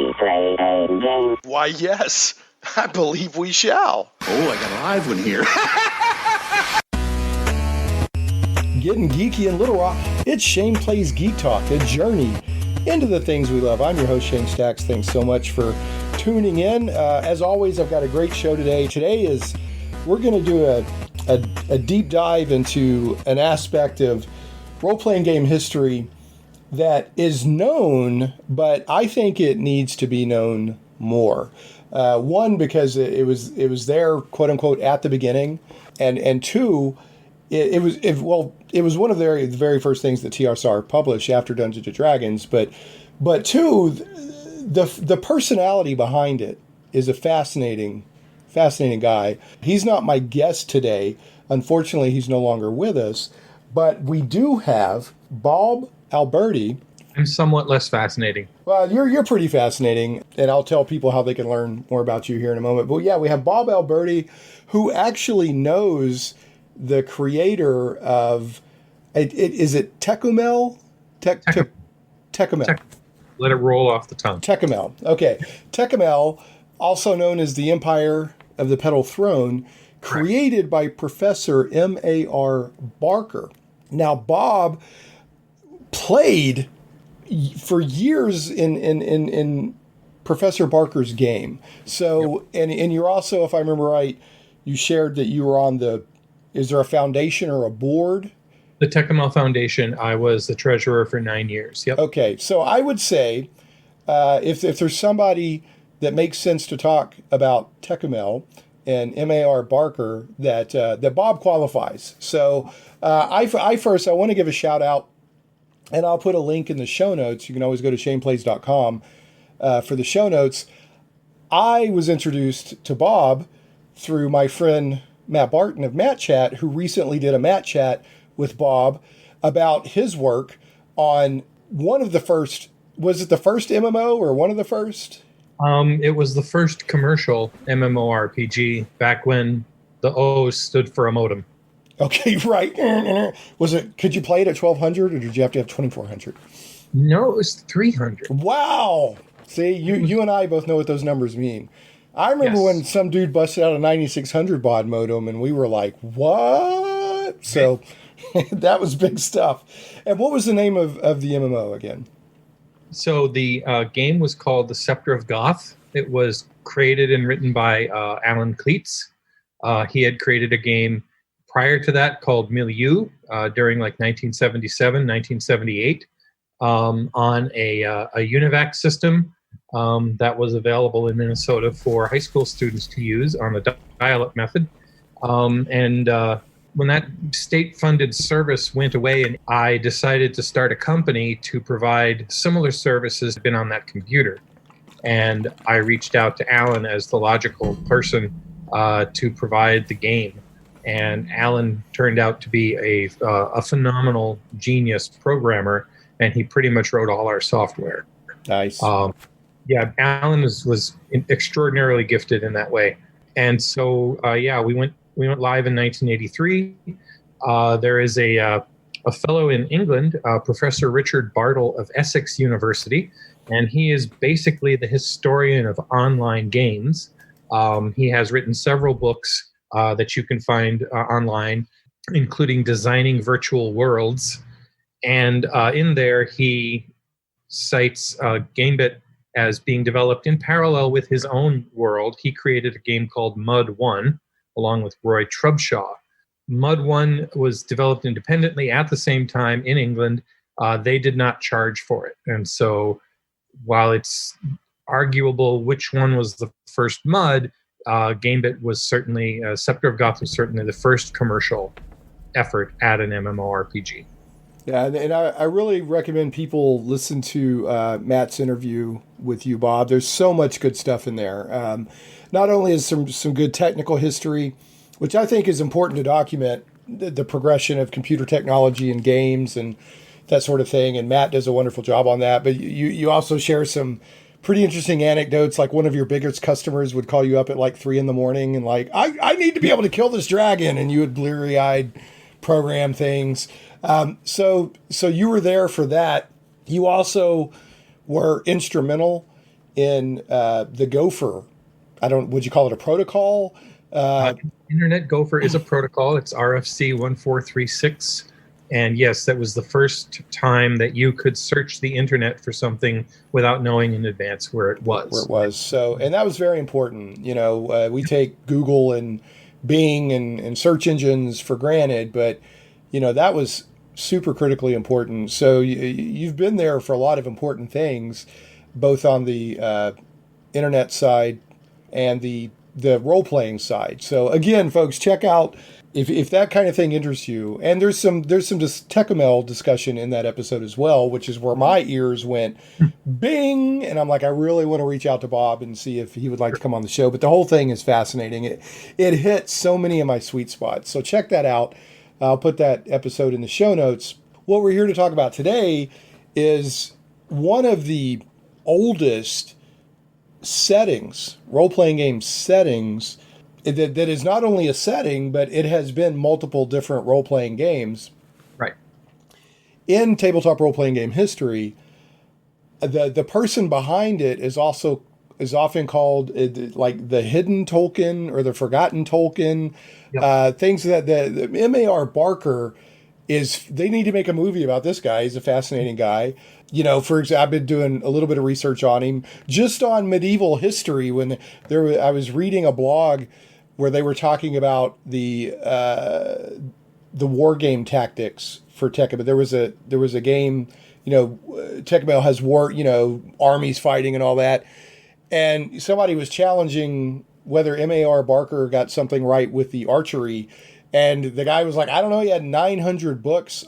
we play a game? Why, yes, I believe we shall. Oh, I got a live one here. Getting geeky in Little Rock, it's Shane Plays Geek Talk, a journey into the things we love. I'm your host, Shane Stacks. Thanks so much for tuning in. As always, I've got a great show today. We're going to do a deep dive into an aspect of role-playing game history that is known, but I think it needs to be known more. One, because it was there, quote unquote, at the beginning, and two, it was one of the very first things that TSR published after Dungeons and Dragons. But two, the personality behind it is a fascinating guy. He's not my guest today. Unfortunately, he's no longer with us. But we do have Bob Alberti. I'm somewhat less fascinating. Well, you're pretty fascinating, and I'll tell people how they can learn more about you here in a moment. But yeah, we have Bob Alberti, who actually knows the creator of, is it Tékumel? Tékumel. Let it roll off the tongue. Tékumel. Okay. Tékumel, also known as the Empire of the Petal Throne, created by Professor M.A.R. Barker. Now, Bob played for years in Professor Barker's game. So, yep. and you're also, if I remember right, you shared that you were on is there a foundation or a board? The Tékumel Foundation, I was the treasurer for 9 years. Yep. Okay, so I would say if there's somebody that makes sense to talk about Tékumel and M.A.R. Barker, that Bob qualifies. So I want to give a shout out, and I'll put a link in the show notes. You can always go to shaneplays.com for the show notes. I was introduced to Bob through my friend Matt Barton of Matt Chat, who recently did a Matt Chat with Bob about his work on one of the first, was it the first MMO or one of the first? It was the first commercial MMORPG back when the O stood for a modem. Okay, right. Could you play it at 1200 or did you have to have 2400? No, it was 300. Wow. See, you and I both know what those numbers mean. I remember when some dude busted out a 9600 baud modem and we were like, what? So that was big stuff. And what was the name of the MMO again? So the game was called The Scepter of Goth. It was created and written by Alan Kleitz. He had created a game prior to that called Milieu during like 1977, 1978 on a UNIVAC system that was available in Minnesota for high school students to use on the dial-up method. When that state-funded service went away, and I decided to start a company to provide similar services been on that computer. And I reached out to Alan as the logical person to provide the game. And Alan turned out to be a phenomenal genius programmer, and he pretty much wrote all our software. Nice. Alan was extraordinarily gifted in that way. And so, we went live in 1983. There is a fellow in England, Professor Richard Bartle of Essex University, and he is basically the historian of online games. He has written several books that you can find online, including Designing Virtual Worlds. And in there, he cites Gamebit as being developed in parallel with his own world. He created a game called Mud 1, along with Roy Trubshaw. Mud 1 was developed independently at the same time in England. They did not charge for it. And so while it's arguable which one was the first Mud, Gamebit was certainly, Scepter of Goth was certainly the first commercial effort at an MMORPG. Yeah, and I really recommend people listen to Matt's interview with you, Bob. There's so much good stuff in there. Not only is some good technical history, which I think is important to document the progression of computer technology and games and that sort of thing, and Matt does a wonderful job on that, but you also share some pretty interesting anecdotes, like one of your biggest customers would call you up at like 3 a.m. and like, I need to be able to kill this dragon, and you would bleary-eyed program things. So you were there for that. You also were instrumental in the Gopher. Would you call it a protocol? Internet Gopher is a protocol. It's RFC 1436. And yes, that was the first time that you could search the internet for something without knowing in advance where it was. So, and that was very important. We take Google and Bing and search engines for granted, but, that was super critically important. So you've been there for a lot of important things, both on the internet side and the role-playing side. So again, folks, check out if that kind of thing interests you. And there's some Tékumel discussion in that episode as well, which is where my ears went bing, and I'm like, I really want to reach out to Bob and see if he would like to come on the show. But the whole thing is fascinating. It hits so many of my sweet spots. So check that out. I'll put that episode in the show notes. What we're here to talk about today is one of the oldest settings, role-playing game settings, that is not only a setting, but it has been multiple different role-playing games. Right. In tabletop role-playing game history, the person behind it is often called like the hidden Tolkien or the forgotten Tolkien. Yep. Things that the M.A.R. Barker they need to make a movie about this guy. He's a fascinating guy. For example, I've been doing a little bit of research on him just on medieval history. I was reading a blog where they were talking about the war game tactics for Tékumel. There was a game, Tékumel has war, armies fighting and all that. And somebody was challenging whether M.A.R. Barker got something right with the archery. And the guy was like, I don't know, he had 900 books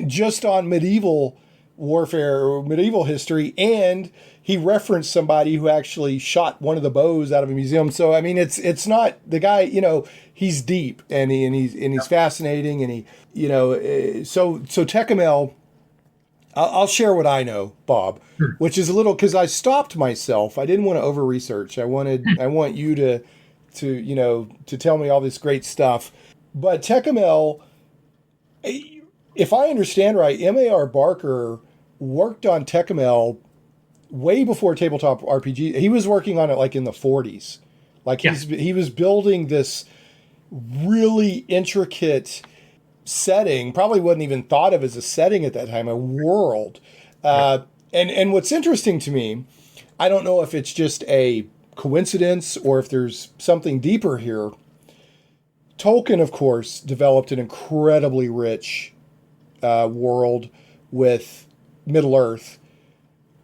just on medieval warfare or medieval history, and he referenced somebody who actually shot one of the bows out of a museum. So I mean, it's not the guy, he's deep and he's fascinating, and so Tékumel. I'll share what I know, Bob, which is a little, because I stopped myself. I didn't want to over research. I want you to tell me all this great stuff. But Tékumel, if I understand right, M.A.R. Barker worked on Tékumel way before tabletop RPG. He was working on it like in the 40s. Like he was building this really intricate setting, probably wasn't even thought of as a setting at that time, a world. And what's interesting to me, I don't know if it's just a coincidence or if there's something deeper here. Tolkien, of course, developed an incredibly rich world with Middle-earth,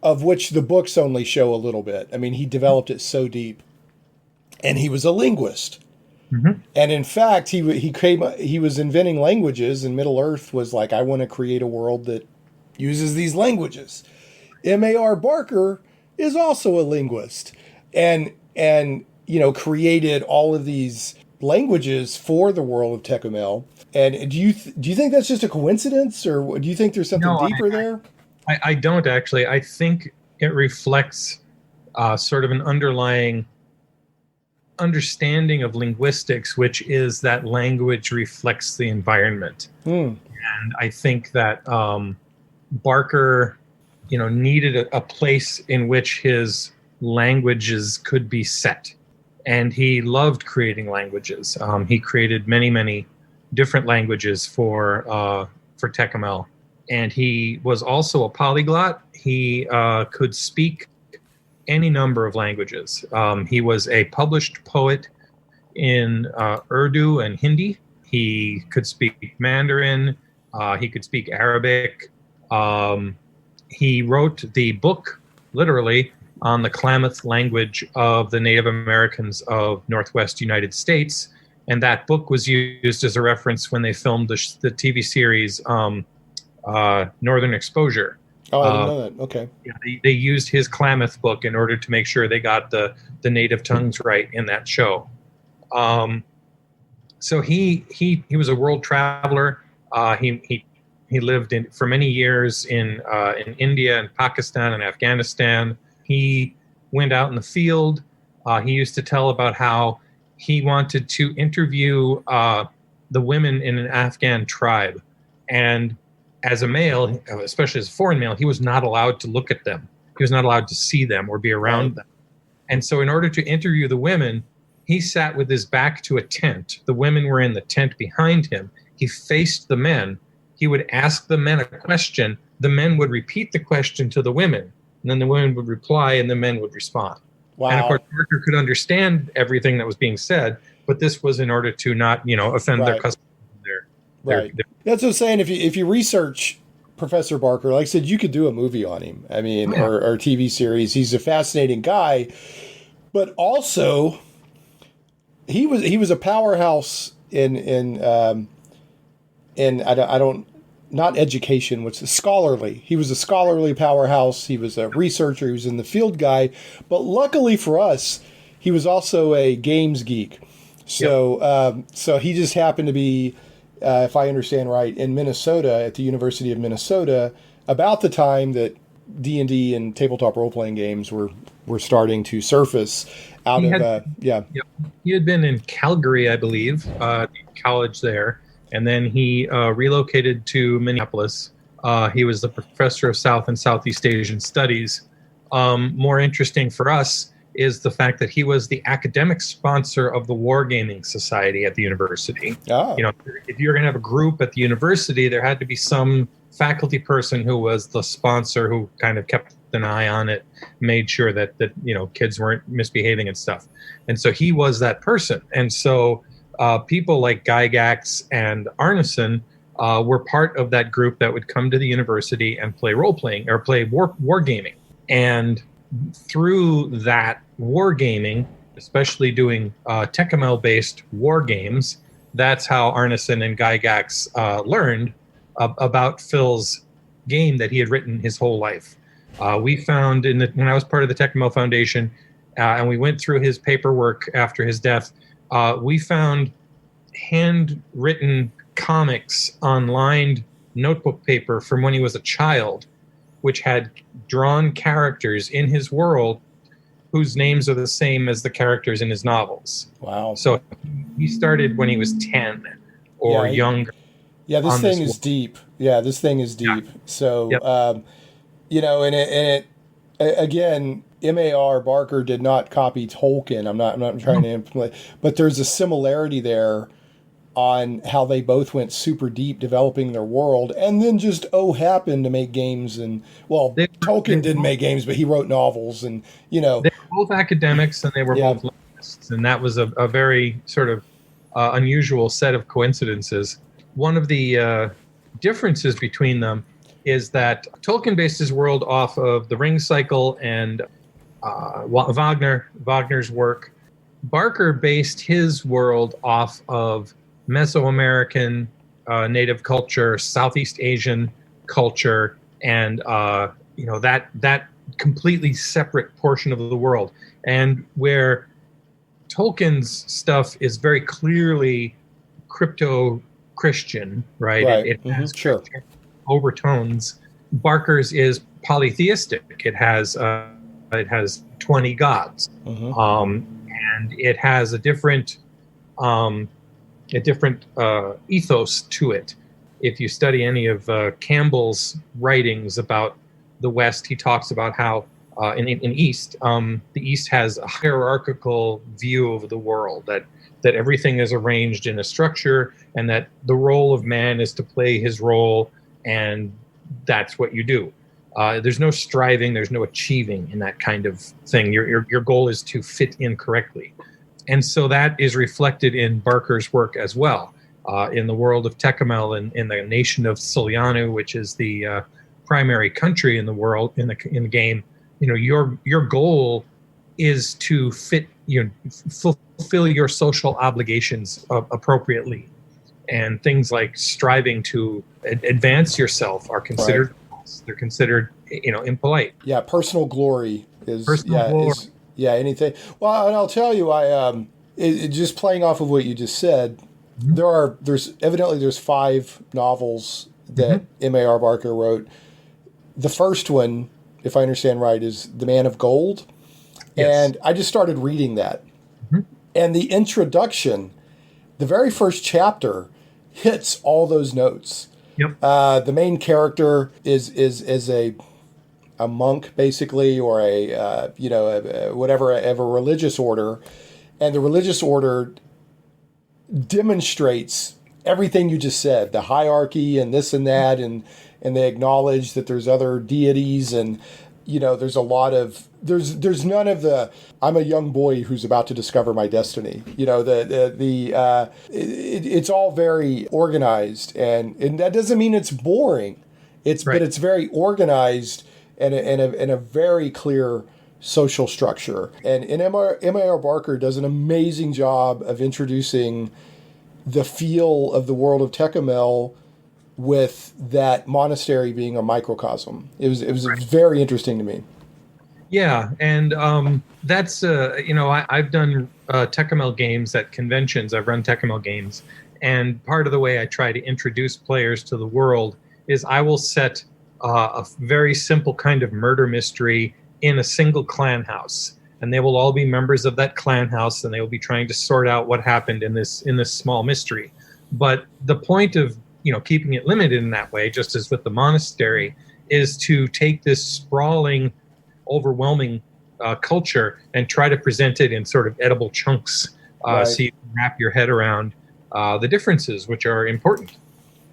of which the books only show a little bit. I mean, he developed it so deep. And he was a linguist. Mm-hmm. And in fact, he was inventing languages, and Middle-earth was like, I want to create a world that uses these languages. M.A.R. Barker is also a linguist and created all of these languages for the world of Tékumel. And do you think that's just a coincidence, or do you think there's something deeper there? I don't actually. I think it reflects sort of an underlying understanding of linguistics, which is that language reflects the environment. And I think that Barker, needed a place in which his languages could be set. And he loved creating languages. He created many, many different languages for Tékumel. And he was also a polyglot. He could speak any number of languages. He was a published poet in Urdu and Hindi. He could speak Mandarin. He could speak Arabic. He wrote the book, literally, on the Klamath language of the Native Americans of Northwest United States. And that book was used as a reference when they filmed the TV series Northern Exposure. Oh, I didn't know that. Okay. Yeah, they used his Klamath book in order to make sure they got the native tongues right in that show. So he was a world traveler. He lived for many years in India and Pakistan and Afghanistan. He went out in the field. He used to tell about how he wanted to interview the women in an Afghan tribe, and as a male, especially as a foreign male, he was not allowed to look at them. He was not allowed to see them or be around them. And so in order to interview the women, he sat with his back to a tent. The women were in the tent behind him. He faced the men. He would ask the men a question. The men would repeat the question to the women. And then the women would reply and the men would respond. Wow. And of course, Barker could understand everything that was being said, but this was in order to not, offend their customers. That's what I'm saying. If you research Professor Barker, like I said, you could do a movie on him. I mean, or a TV series. He's a fascinating guy, but also he was a powerhouse in not education, which is scholarly. He was a scholarly powerhouse. He was a researcher. He was in the field guy. But luckily for us, he was also a games geek. So so he just happened to be, if I understand right, in Minnesota at the University of Minnesota about the time that D&D and tabletop role-playing games were starting to surface out of. He had been in Calgary, I believe, college there. And then he relocated to Minneapolis. He was the professor of South and Southeast Asian Studies. More interesting for us is the fact that he was the academic sponsor of the Wargaming Society at the university. Oh. If you're going to have a group at the university, there had to be some faculty person who was the sponsor who kind of kept an eye on it, made sure that kids weren't misbehaving and stuff. And so he was that person. And so people like Gygax and Arneson were part of that group that would come to the university and play role-playing or play wargaming. And through that wargaming, especially doing Tékumel-based war games, that's how Arneson and Gygax learned about Phil's game that he had written his whole life. We found when I was part of the Tékumel Foundation, and we went through his paperwork after his death, we found handwritten comics on lined notebook paper from when he was a child, which had drawn characters in his world whose names are the same as the characters in his novels. Wow. So he started when he was 10 or younger. Yeah, this thing is deep. Yeah, this thing is deep. Yeah. So, and it again, M.A.R. Barker did not copy Tolkien. I'm not trying to implement, but there's a similarity there on how they both went super deep developing their world, and then just happened to make games. And Tolkien didn't make games, but he wrote novels, and they were both academics and they were both linguists, and that was a very sort of unusual set of coincidences. One of the differences between them is that Tolkien based his world off of the Ring Cycle and Wagner's work. Barker based his world off of Mesoamerican native culture, Southeast Asian culture, and that completely separate portion of the world. And where Tolkien's stuff is very clearly crypto-Christian, right? It has overtones. Barker's is polytheistic. It has 20 gods, and it has a different ethos to it. If you study any of Campbell's writings about the West, he talks about how in East, the East has a hierarchical view of the world, that everything is arranged in a structure, and that the role of man is to play his role, and that's what you do. There's no striving, there's no achieving in that kind of thing. Your goal is to fit in correctly. And so that is reflected in Barker's work as well. In the world of Tékumel and in the nation of Sulianu, which is the primary country in the world in the game, your goal is to fulfill your social obligations appropriately, and things like striving to advance yourself are considered. They're considered, impolite. Yeah, personal glory is anything. Well, and I'll tell you, just playing off of what you just said, there's evidently 5 novels that M.A.R. Barker wrote. The first one, if I understand right, is The Man of Gold. Yes. And I just started reading that. And the introduction, the very first chapter, hits all those notes. Yep. The main character is a monk basically, or whatever of a religious order, and the religious order demonstrates everything you just said, the hierarchy and this and that, and they acknowledge that there's other deities, and there's a lot of there's none of the I'm a young boy who's about to discover my destiny. It's all very organized, and that doesn't mean it's boring. But it's very organized and a very clear social structure. And M.A.R. Barker does an amazing job of introducing the feel of the world of Tékumel with that monastery being a microcosm. It was very interesting to me. Yeah, and that's I've done Tékumel games at conventions. I've run Tékumel games, and part of the way I try to introduce players to the world is I will set a very simple kind of murder mystery in a single clan house, and they will all be members of that clan house, and they will be trying to sort out what happened in this small mystery. But the point of keeping it limited in that way, just as with the monastery, is to take this sprawling, overwhelming culture and try to present it in sort of edible chunks, so you can wrap your head around the differences, which are important.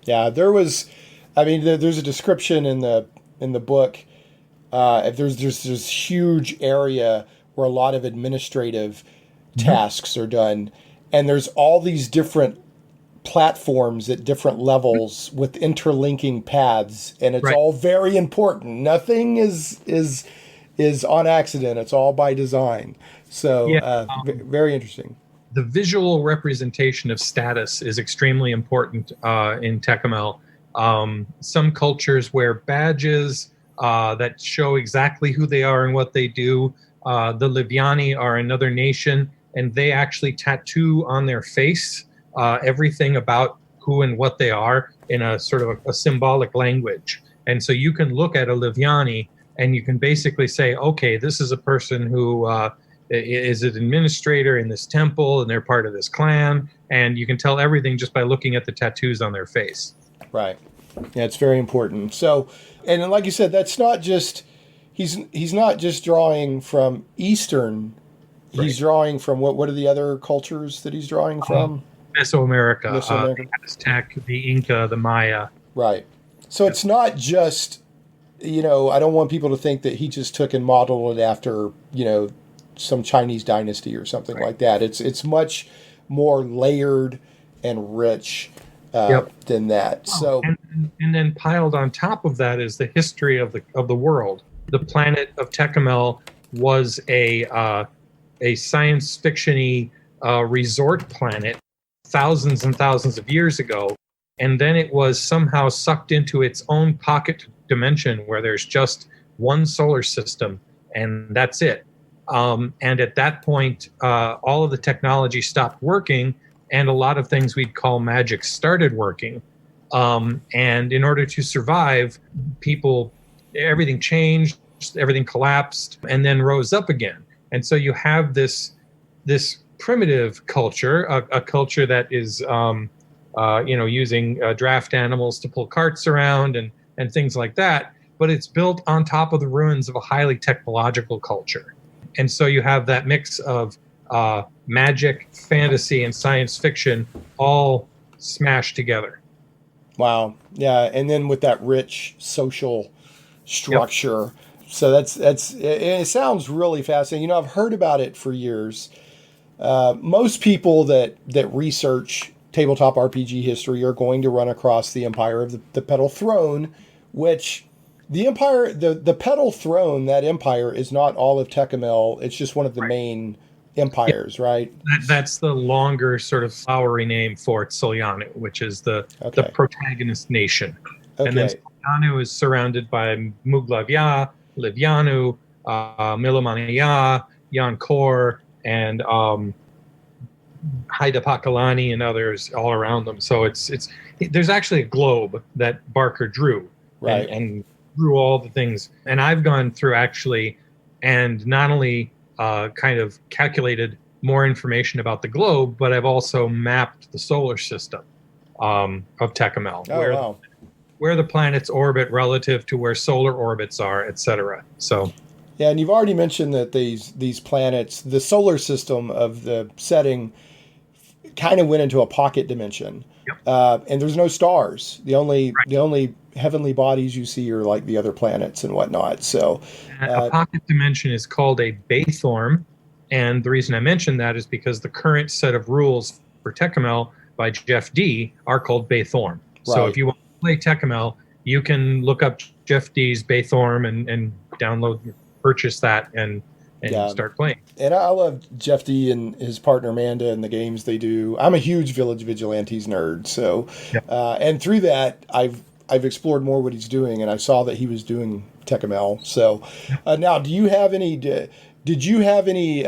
Yeah, there's a description in the book. There's this huge area where a lot of administrative tasks are done, and there's all these different platforms at different levels with interlinking paths, and it's all very important. Nothing is on accident. It's all by design. So very interesting. The visual representation of status is extremely important in Tékumel. Some cultures wear badges that show exactly who they are and what they do. The Libyani are another nation, and they actually tattoo on their face everything about who and what they are in a sort of a symbolic language. And so you can look at a Libyani and you can basically say, okay, this is a person who is an administrator in this temple, and they're part of this clan, and you can tell everything just by looking at the tattoos on their face. Right. Yeah, it's very important. So, and like you said, that's not just he's not just drawing from Eastern. He's drawing from what are the other cultures that he's drawing from? Mesoamerica, the Aztec, the Inca, the Maya. Right. So it's not just, I don't want people to think that he just took and modeled it after, some Chinese dynasty or something like that. It's much more layered and rich than that. So and then piled on top of that is the history of the world. The planet of Tékumel was a science fiction-y resort planet thousands and thousands of years ago, and then it was somehow sucked into its own pocket dimension where there's just one solar system, and that's it. And at that point, all of the technology stopped working, and a lot of things we'd call magic started working. And in order to survive, everything changed, everything collapsed, and then rose up again. And so you have this primitive culture, a culture that is, using draft animals to pull carts around and things like that. But it's built on top of the ruins of a highly technological culture. And so you have that mix of magic, fantasy, and science fiction all smashed together. Wow. Yeah. And then with that rich social structure. Yep. So it sounds really fascinating. I've heard about it for years. Most people that research tabletop RPG history are going to run across the Empire of the Petal Throne, which the Empire, the Petal Throne, that empire is not all of Tékumel. It's just one of the main empires, right? That's the longer sort of flowery name for Tsolyanu, which is the protagonist nation. Okay. And then Tsolyanu is surrounded by Muglavya, Livyanu, Mitlanyál, Yankor, and Haida Pakalani and others all around them. So there's actually a globe that Barker drew, right, and drew all the things. And I've gone through actually, and not only kind of calculated more information about the globe, but I've also mapped the solar system of Tékumel. Oh, wow. where the planets orbit relative to where solar orbits are, etc. So, yeah, and you've already mentioned that these planets, the solar system of the setting, kind of went into a pocket dimension, and there's no stars. The only heavenly bodies you see are like the other planets and whatnot. So, a pocket dimension is called a Béthorm, and the reason I mention that is because the current set of rules for Tékumel by Jeff D are called Béthorm. So if you want to play Tékumel, you can look up Jeff D's Béthorm and download, purchase that, and start playing. And I love Jeff D and his partner Amanda and the games they do. I'm a huge Village Vigilantes nerd, so and through that I've explored more what he's doing, and I saw that he was doing Tékumel. So now, do you have any? Did you have any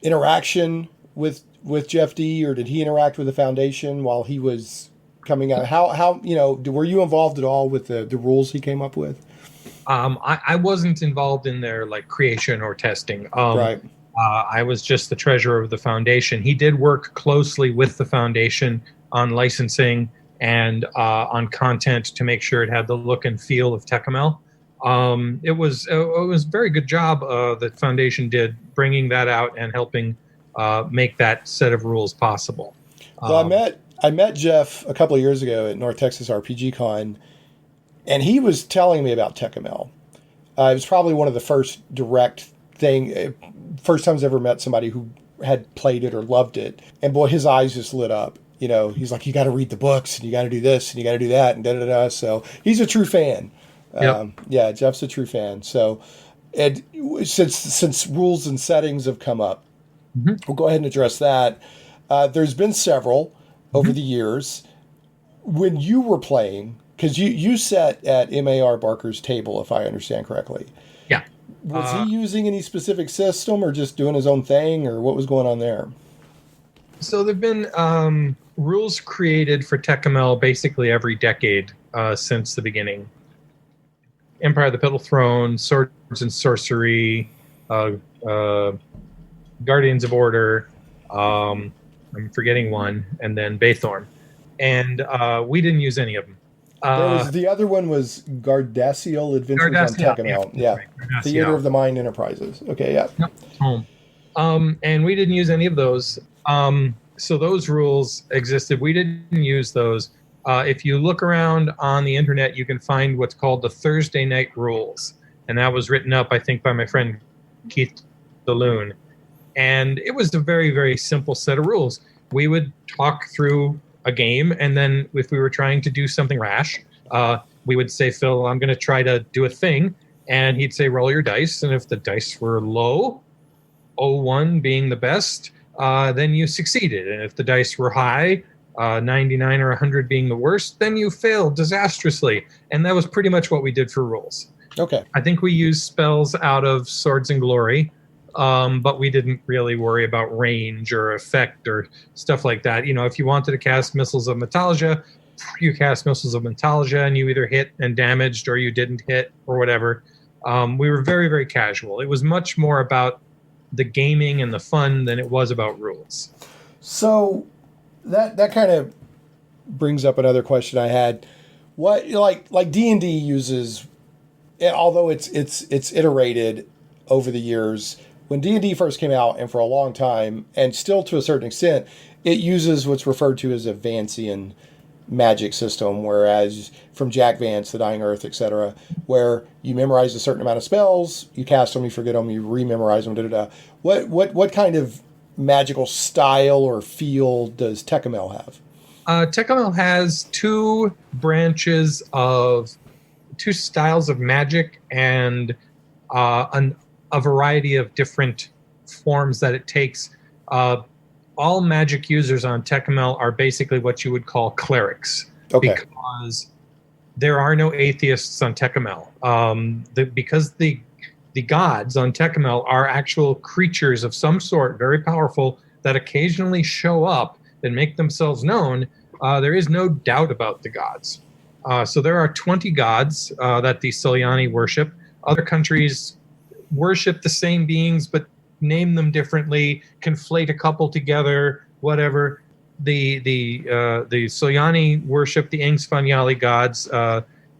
interaction with Jeff D, or did he interact with the foundation while he was coming out? How were you involved at all with the rules he came up with? I wasn't involved in their creation or testing. Right. I was just the treasurer of the foundation. He did work closely with the foundation on licensing and on content to make sure it had the look and feel of Tékumel. It was a very good job the foundation did bringing that out and helping make that set of rules possible. Well, I met Jeff a couple of years ago at North Texas RPG Con, and he was telling me about Tékumel. It was probably one of the first times I ever met somebody who had played it or loved it. And boy, his eyes just lit up. He's like, you got to read the books, and you got to do this, and you got to do that, and da-da-da. So he's a true fan. Yep. Yeah, Jeff's a true fan. So since rules and settings have come up, we'll go ahead and address that. There's been several over the years. When you were playing, because you sat at M.A.R. Barker's table, if I understand correctly. Yeah. Was he using any specific system or just doing his own thing, or what was going on there? So there have been rules created for Tékumel basically every decade since the beginning. Empire of the Petal Throne, Swords and Sorcery, Guardians of Order, I'm forgetting one, and then Béthorm. And we didn't use any of them. The other one was Gardassial Adventures on Tékumel. Yeah. Theater of the Mind Enterprises. Okay, yeah. Yep. Home. And we didn't use any of those. So those rules existed. We didn't use those. If you look around on the internet, you can find what's called the Thursday Night Rules. And that was written up, I think, by my friend Keith DeLune. And it was a very, very simple set of rules. We would talk through a game, and then if we were trying to do something rash, we would say, Phil, I'm going to try to do a thing. And he'd say, roll your dice. And if the dice were low, 01 being the best, then you succeeded. And if the dice were high, 99 or 100 being the worst, then you failed disastrously. And that was pretty much what we did for rules. Okay. I think we used spells out of Swords and Glory, but we didn't really worry about range or effect or stuff like that. If you wanted to cast Missiles of Metallica, you cast Missiles of Metallica, and you either hit and damaged or you didn't hit or whatever. We were very, very casual. It was much more about the gaming and the fun than it was about rules. So that kind of brings up another question I had. What like D&D uses, although it's iterated over the years. When D&D first came out, and for a long time, and still to a certain extent, it uses what's referred to as a Vancian magic system, whereas from Jack Vance, The Dying Earth, etc., where you memorize a certain amount of spells, you cast them, you forget them, you rememorize them, da-da-da. What kind of magical style or feel does Tékumel have? Tékumel has two styles of magic and a variety of different forms that it takes. All magic users on Tékumel are basically what you would call clerics. Okay. Because there are no atheists on Tékumel. Because the gods on Tékumel are actual creatures of some sort, very powerful, that occasionally show up and make themselves known, there is no doubt about the gods. So there are 20 gods that the Sulyani worship. Other countries worship the same beings, but name them differently, conflate a couple together, whatever. the Soyani worship the Ingspanyali gods.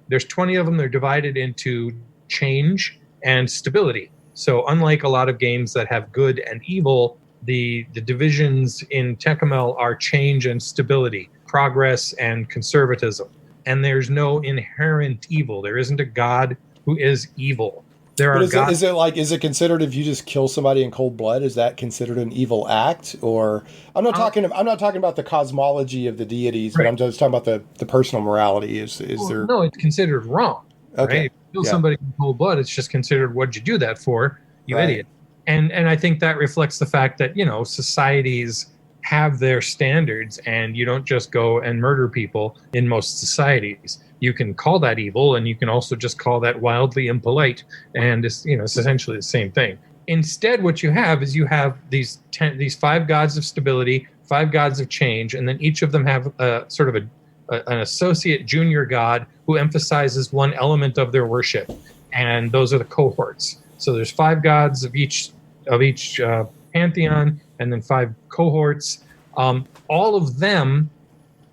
There's 20 of them. They're divided into change and stability. So unlike a lot of games that have good and evil, the divisions in Tékumel are change and stability, progress and conservatism. And there's no inherent evil. There isn't a god who is evil. Is it considered if you just kill somebody in cold blood, is that considered an evil act? Or I'm not talking about the cosmology of the deities, right. But I'm just talking about the personal morality. No, it's considered wrong. Okay. Right? If you kill somebody in cold blood, it's just considered, what'd you do that for, you idiot? And I think that reflects the fact that, societies have their standards, and you don't just go and murder people in most societies. You can call that evil, and you can also just call that wildly impolite, and it's essentially the same thing. Instead, what you have is these 5 gods of stability, 5 gods of change, and then each of them have sort of an associate junior god who emphasizes one element of their worship, and those are the cohorts. So there's 5 gods of each pantheon, and then 5 cohorts. All of them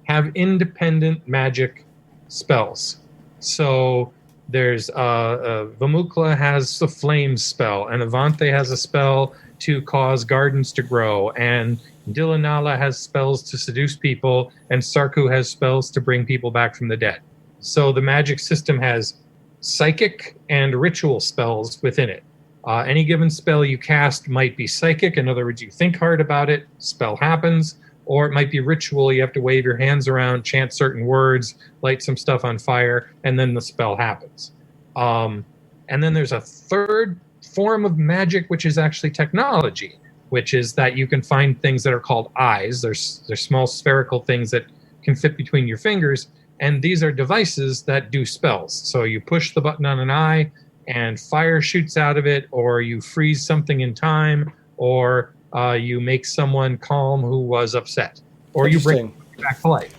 have independent magic spells. So there's Vamukla has the flame spell, and Avante has a spell to cause gardens to grow, and Dilanala has spells to seduce people, and Sarku has spells to bring people back from the dead. So the magic system has psychic and ritual spells within it. Any given spell you cast might be psychic. In other words, you think hard about it, spell happens. Or it might be ritual. You have to wave your hands around, chant certain words, light some stuff on fire, and then the spell happens. And then there's a third form of magic, which is actually technology, which is that you can find things that are called eyes. They're small spherical things that can fit between your fingers. And these are devices that do spells. So you push the button on an eye, and fire shoots out of it, or you freeze something in time, or you make someone calm who was upset, or you bring them back to life.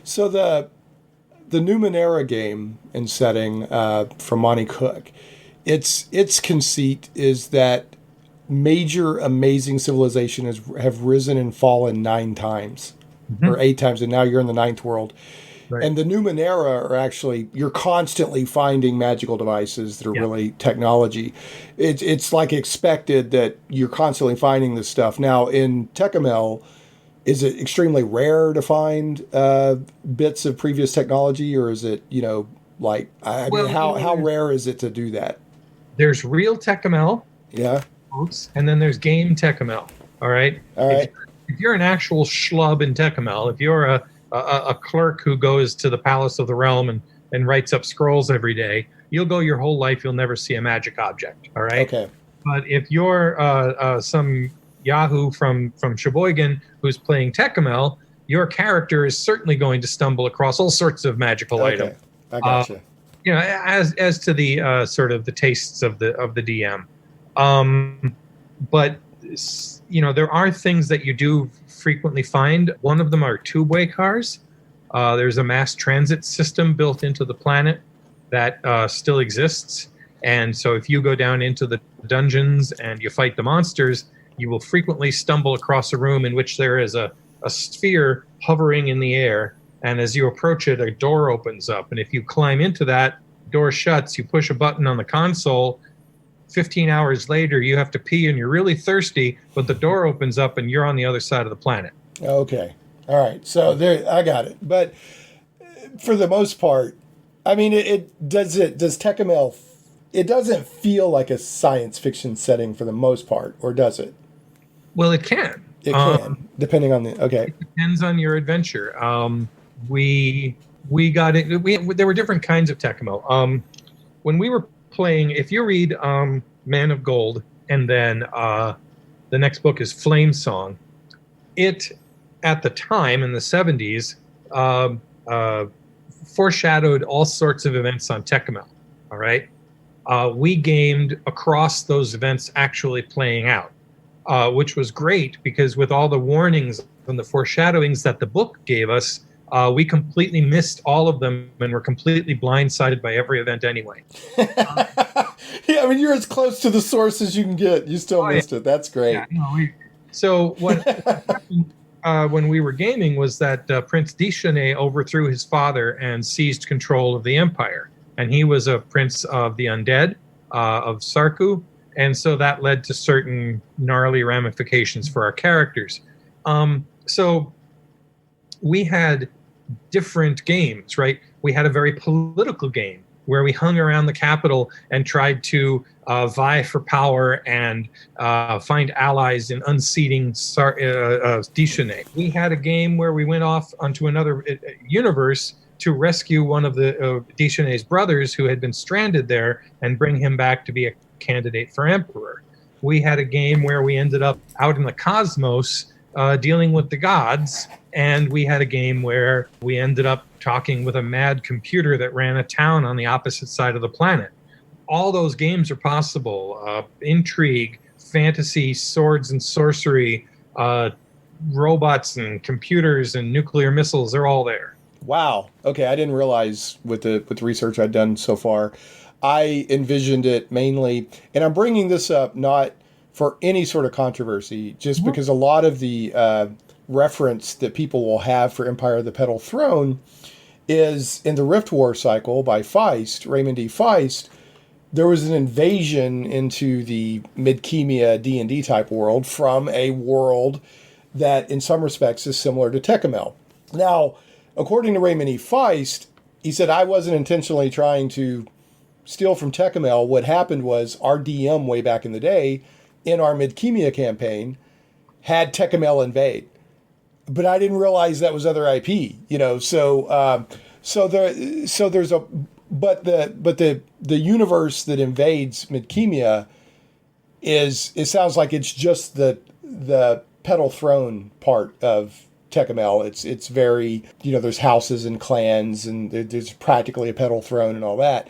So the Numenera game and setting from Monty Cook, its conceit is that major amazing civilizations have risen and fallen 9 times, or 8 times, and now you're in the 9th world. Right. And the Numenera are actually, you're constantly finding magical devices that are really technology. It's like expected that you're constantly finding this stuff. Now, in Tékumel, is it extremely rare to find bits of previous technology, or is it, how rare is it to do that? There's real Tékumel. Yeah. And then there's game Tékumel. All right? If you're an actual schlub in Tékumel, if you're a clerk who goes to the Palace of the Realm and writes up scrolls every day, you'll go your whole life, you'll never see a magic object, all right? Okay. But if you're some Yahoo from Sheboygan who's playing Tékumel, your character is certainly going to stumble across all sorts of magical items. I gotcha. As to the sort of the tastes of the DM. But there are things that you do frequently find. One of them are tubeway cars. There's a mass transit system built into the planet that still exists. And so if you go down into the dungeons and you fight the monsters, you will frequently stumble across a room in which there is a sphere hovering in the air. And as you approach it, a door opens up. And if you climb into that, door shuts, you push a button on the console. 15 hours later, you have to pee and you're really thirsty, but the door opens up and you're on the other side of the planet. Okay. All right. So there, I got it. But for the most part, I mean, does Tékumel, it doesn't feel like a science fiction setting for the most part, or does it? Well, it can. It can, depending on okay. It depends on your adventure. We got it. There were different kinds of Tékumel. When we were playing, if you read Man of Gold, and then the next book is Flame Song, it, at the time in the 70s, foreshadowed all sorts of events on Tékumel, all right? We gamed across those events actually playing out, which was great because with all the warnings and the foreshadowings that the book gave us, we completely missed all of them and were completely blindsided by every event anyway. Yeah, I mean, you're as close to the source as you can get. You still missed it. That's great. Yeah, so what happened when we were gaming was that Prince Dishane overthrew his father and seized control of the empire. And he was a prince of the undead, of Sarku. And so that led to certain gnarly ramifications for our characters. So we had different games, right? We had a very political game where we hung around the capital and tried to vie for power and find allies in unseating Dishane. We had a game where we went off onto another universe to rescue one of the Dishane's brothers who had been stranded there and bring him back to be a candidate for emperor. We had a game where we ended up out in the cosmos dealing with the gods, and we had a game where we ended up talking with a mad computer that ran a town on the opposite side of the planet. All those games are possible. Intrigue, fantasy, swords and sorcery, robots and computers and nuclear missiles, they're all there. Wow. Okay, I didn't realize with the research I've done so far, I envisioned it mainly, and I'm bringing this up not for any sort of controversy, just because a lot of the reference that people will have for Empire of the Petal Throne is in the Rift War cycle by Feist, Raymond D. Feist. There was an invasion into the Midkemia D&D type world from a world that in some respects is similar to Tékumel. Now, according to Raymond E. Feist, he said, I wasn't intentionally trying to steal from Tékumel. What happened was our DM way back in the day in our Midkemia campaign had Tékumel invade. But I didn't realize that was other IP, you know. So there's a the universe that invades Midkemia it sounds like it's just the Petal Throne part of Tékumel. It's very, you know, there's houses and clans and there's practically a Petal Throne and all that.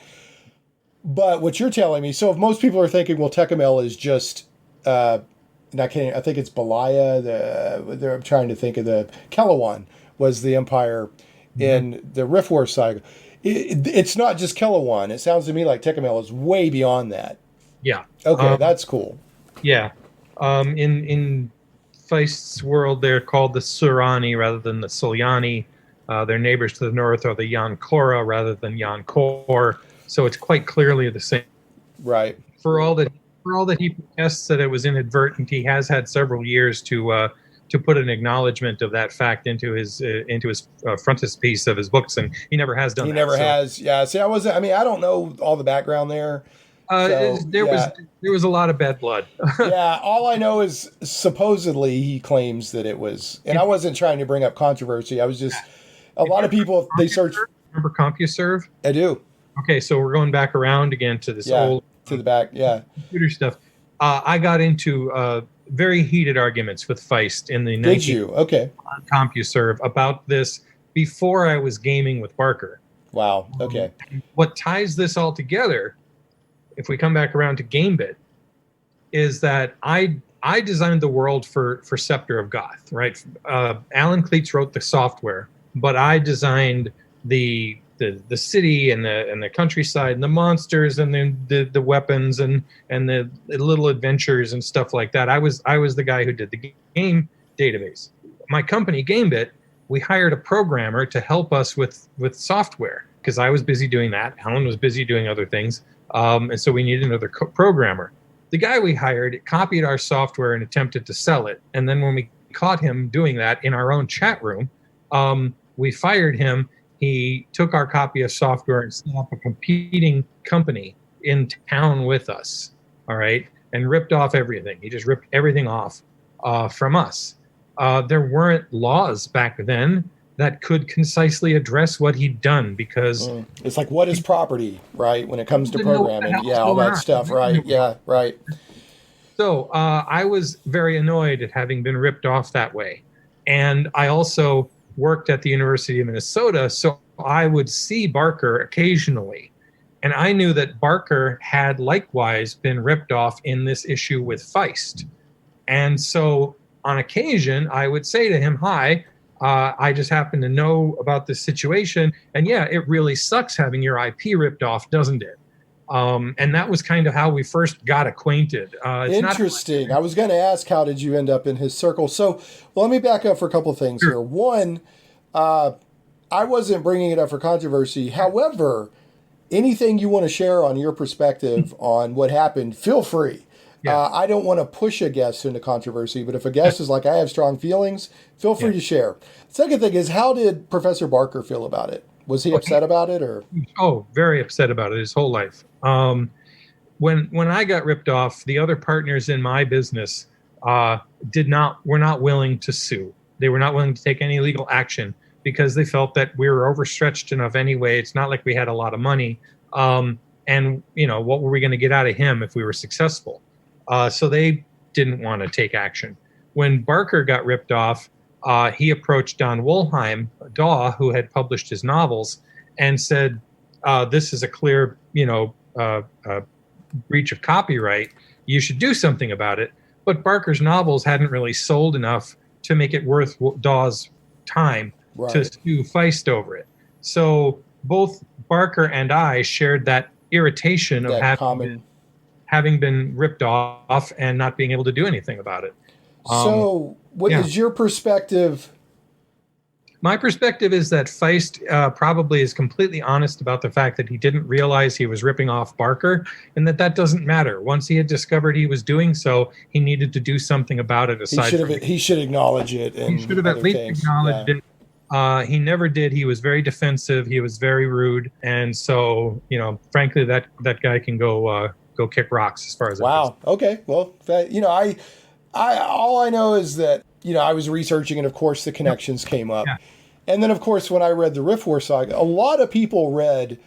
But what you're telling me, so if most people are thinking, well, Tékumel is just and I think it's Belaya. I'm trying to think of the Kelawon was the empire in the Rift War saga. It's not just Kelawon. It sounds to me like Tékumel is way beyond that. Yeah. Okay, that's cool. Yeah. In Feist's world, they're called the Surani rather than the Sulyani. Their neighbors to the north are the Yankora rather than Yankor. So it's quite clearly the same. Right. For all that he protests that it was inadvertent, he has had several years to put an acknowledgement of that fact into his frontispiece of his books, and he never has done. He never has. Yeah. See, I don't know all the background there. There was a lot of bad blood. Yeah. All I know is supposedly he claims that it was, and I wasn't trying to bring up controversy. I was just a lot of people they search. Remember CompuServe? I do. Okay, so we're going back around again to this old to the back, computer stuff. I got into very heated arguments with Feist in the Did you? Okay. CompuServe about this before I was gaming with Barker. Wow. Okay. What ties this all together, if we come back around to Gamebit, is that I designed the world for Scepter of Goth, right? Alan Cleats wrote the software, but I designed the city and the countryside and the monsters and then the weapons and the little adventures and stuff like that. I was the guy who did the game database. My company, Gamebit, we hired a programmer to help us with software because I was busy doing that. Alan was busy doing other things. And so we needed another programmer. The guy we hired copied our software and attempted to sell it. And then when we caught him doing that in our own chat room, we fired him. He took our copy of software and set up a competing company in town with us, all right, and ripped off everything. He just ripped everything off from us. There weren't laws back then that could concisely address what he'd done because... It's like, what is property, right, when it comes to programming? Yeah, all that stuff, right? Yeah, right. So I was very annoyed at having been ripped off that way. And I also worked at the University of Minnesota, so I would see Barker occasionally. And I knew that Barker had likewise been ripped off in this issue with Feist. And so on occasion, I would say to him, hi, I just happen to know about this situation. And yeah, it really sucks having your IP ripped off, doesn't it? And that was kind of how we first got acquainted. Interesting. I was going to ask, how did you end up in his circle? So, well, let me back up for a couple of things here. One, I wasn't bringing it up for controversy. However, anything you want to share on your perspective on what happened, feel free. Yeah. I don't want to push a guest into controversy, but if a guest is like, I have strong feelings, feel free to share. Second thing is, how did Professor Barker feel about it? Was he upset about it, or? Oh, very upset about it his whole life. When I got ripped off, the other partners in my business were not willing to sue. They were not willing to take any legal action because they felt that we were overstretched enough anyway. It's not like we had a lot of money. And, what were we going to get out of him if we were successful? So they didn't want to take action. When Barker got ripped off, he approached Don Wollheim, Daw, who had published his novels, and said, this is a clear, breach of copyright. You should do something about it. But Barker's novels hadn't really sold enough to make it worth Daw's time to sue Feist over it. So both Barker and I shared that irritation of having been ripped off and not being able to do anything about it. So what is your perspective? My perspective is that Feist probably is completely honest about the fact that he didn't realize he was ripping off Barker, and that doesn't matter. Once he had discovered he was doing so, he needed to do something about it. He should acknowledge it. He should have at least acknowledged it. He never did. He was very defensive. He was very rude, and so frankly, that guy can go kick rocks as far as Okay. Well, I all I know is that I was researching, and of course the connections came up. And then of course when I read the Rift War saga, a lot of people read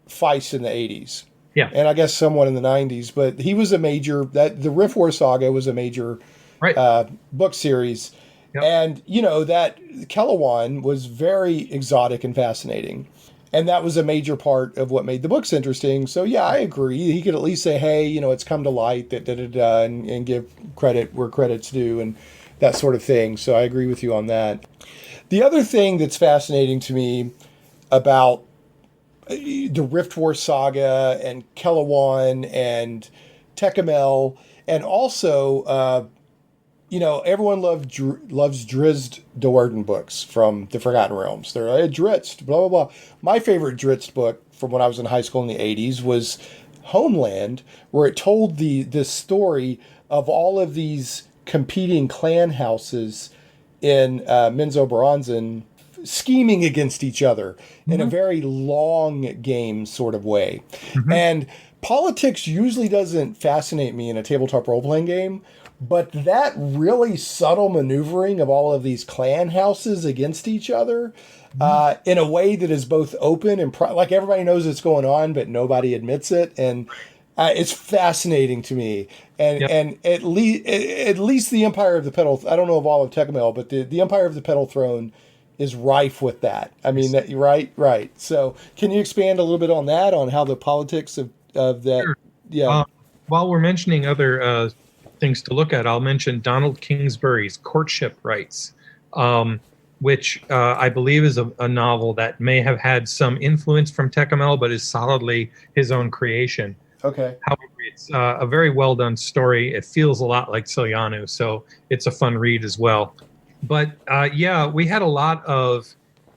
Feist in the 80s. Yeah. And I guess someone in the 90s, but he was the Rift War saga was a major book series. Yep. And that Kelowon was very exotic and fascinating. And that was a major part of what made the books interesting. So, yeah, I agree. He could at least say, hey, it's come to light, and give credit where credit's due and that sort of thing. So I agree with you on that. The other thing that's fascinating to me about the Rift War saga and Kelowon and Tékumel, and also, everyone loves Drizzt Do'Urden books from the Forgotten Realms. They're Drizzt, blah, blah, blah. My favorite Drizzt book from when I was in high school in the 80s was Homeland, where it told the story of all of these competing clan houses in Menzoberranzan scheming against each other in a very long game sort of way. Mm-hmm. And politics usually doesn't fascinate me in a tabletop role-playing game, but that really subtle maneuvering of all of these clan houses against each other in a way that is both open and like everybody knows what's going on, but nobody admits it. And it's fascinating to me. And at least the Empire of the Petal, I don't know of all of Tékumel, but the Empire of the Petal Throne is rife with that. I mean, right. So can you expand a little bit on that, on how the politics of that? Sure. Yeah. While we're mentioning other things to look at, I'll mention Donald Kingsbury's Courtship Rights, which I believe is a novel that may have had some influence from Tékumel, but is solidly his own creation. Okay. However, it's a very well done story. It feels a lot like Silyanu, so it's a fun read as well. But we had a lot of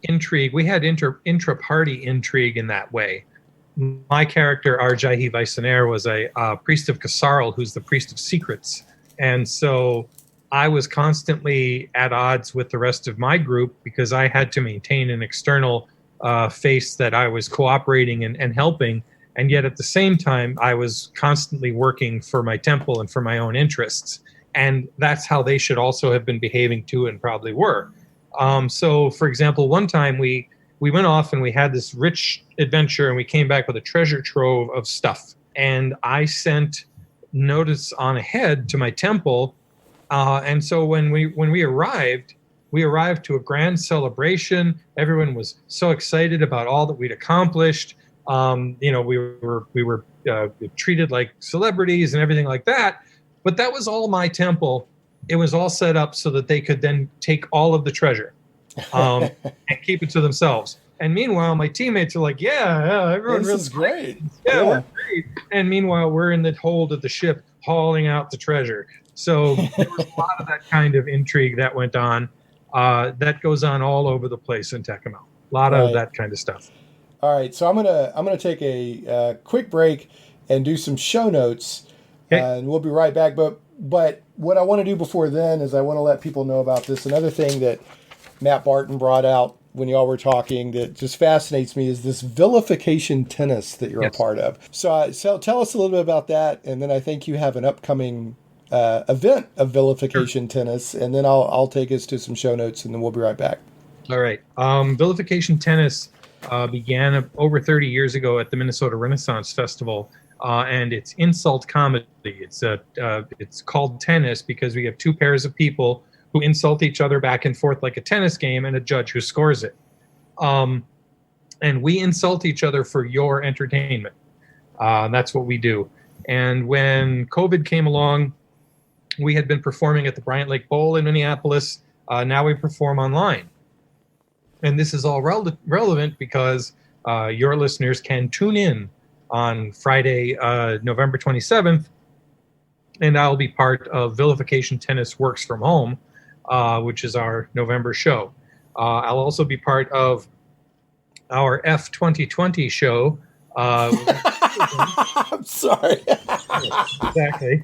intrigue. We had intra-party intrigue in that way. My character, Arjahi Vaisaner, was a priest of Kasarl, who's the priest of secrets. And so I was constantly at odds with the rest of my group because I had to maintain an external face that I was cooperating and helping. And yet at the same time, I was constantly working for my temple and for my own interests. And that's how they should also have been behaving too, and probably were. So, for example, one time we went off and we had this rich adventure, and we came back with a treasure trove of stuff. And I sent notice on ahead to my temple. And so when we arrived to a grand celebration. Everyone was so excited about all that we'd accomplished. We were treated like celebrities and everything like that. But that was all my temple. It was all set up so that they could then take all of the treasure and keep it to themselves. And meanwhile, my teammates are like, yeah, everyone This really is great. yeah, we're great. And meanwhile, we're in the hold of the ship hauling out the treasure. So there was a lot of that kind of intrigue that went on. That goes on all over the place in Tékumel. A lot of that kind of stuff. All right, so I'm gonna take a quick break and do some show notes, and we'll be right back. But what I want to do before then is I want to let people know about this. Another thing that Matt Barton brought out when y'all were talking that just fascinates me is this vilification tennis that you're a part of. So tell us a little bit about that, and then I think you have an upcoming event of vilification tennis, and then I'll take us to some show notes, and then we'll be right back. All right. Vilification tennis began over 30 years ago at the Minnesota Renaissance Festival, and it's insult comedy. It's called tennis because we have two pairs of people who insult each other back and forth like a tennis game, and a judge who scores it. And we insult each other for your entertainment. That's what we do. And when COVID came along, we had been performing at the Bryant Lake Bowl in Minneapolis. Now we perform online. And this is all relevant because your listeners can tune in on Friday, November 27th, and I'll be part of Vilification Tennis Works from Home, which is our November show. I'll also be part of our F2020 show. I'm sorry. Exactly.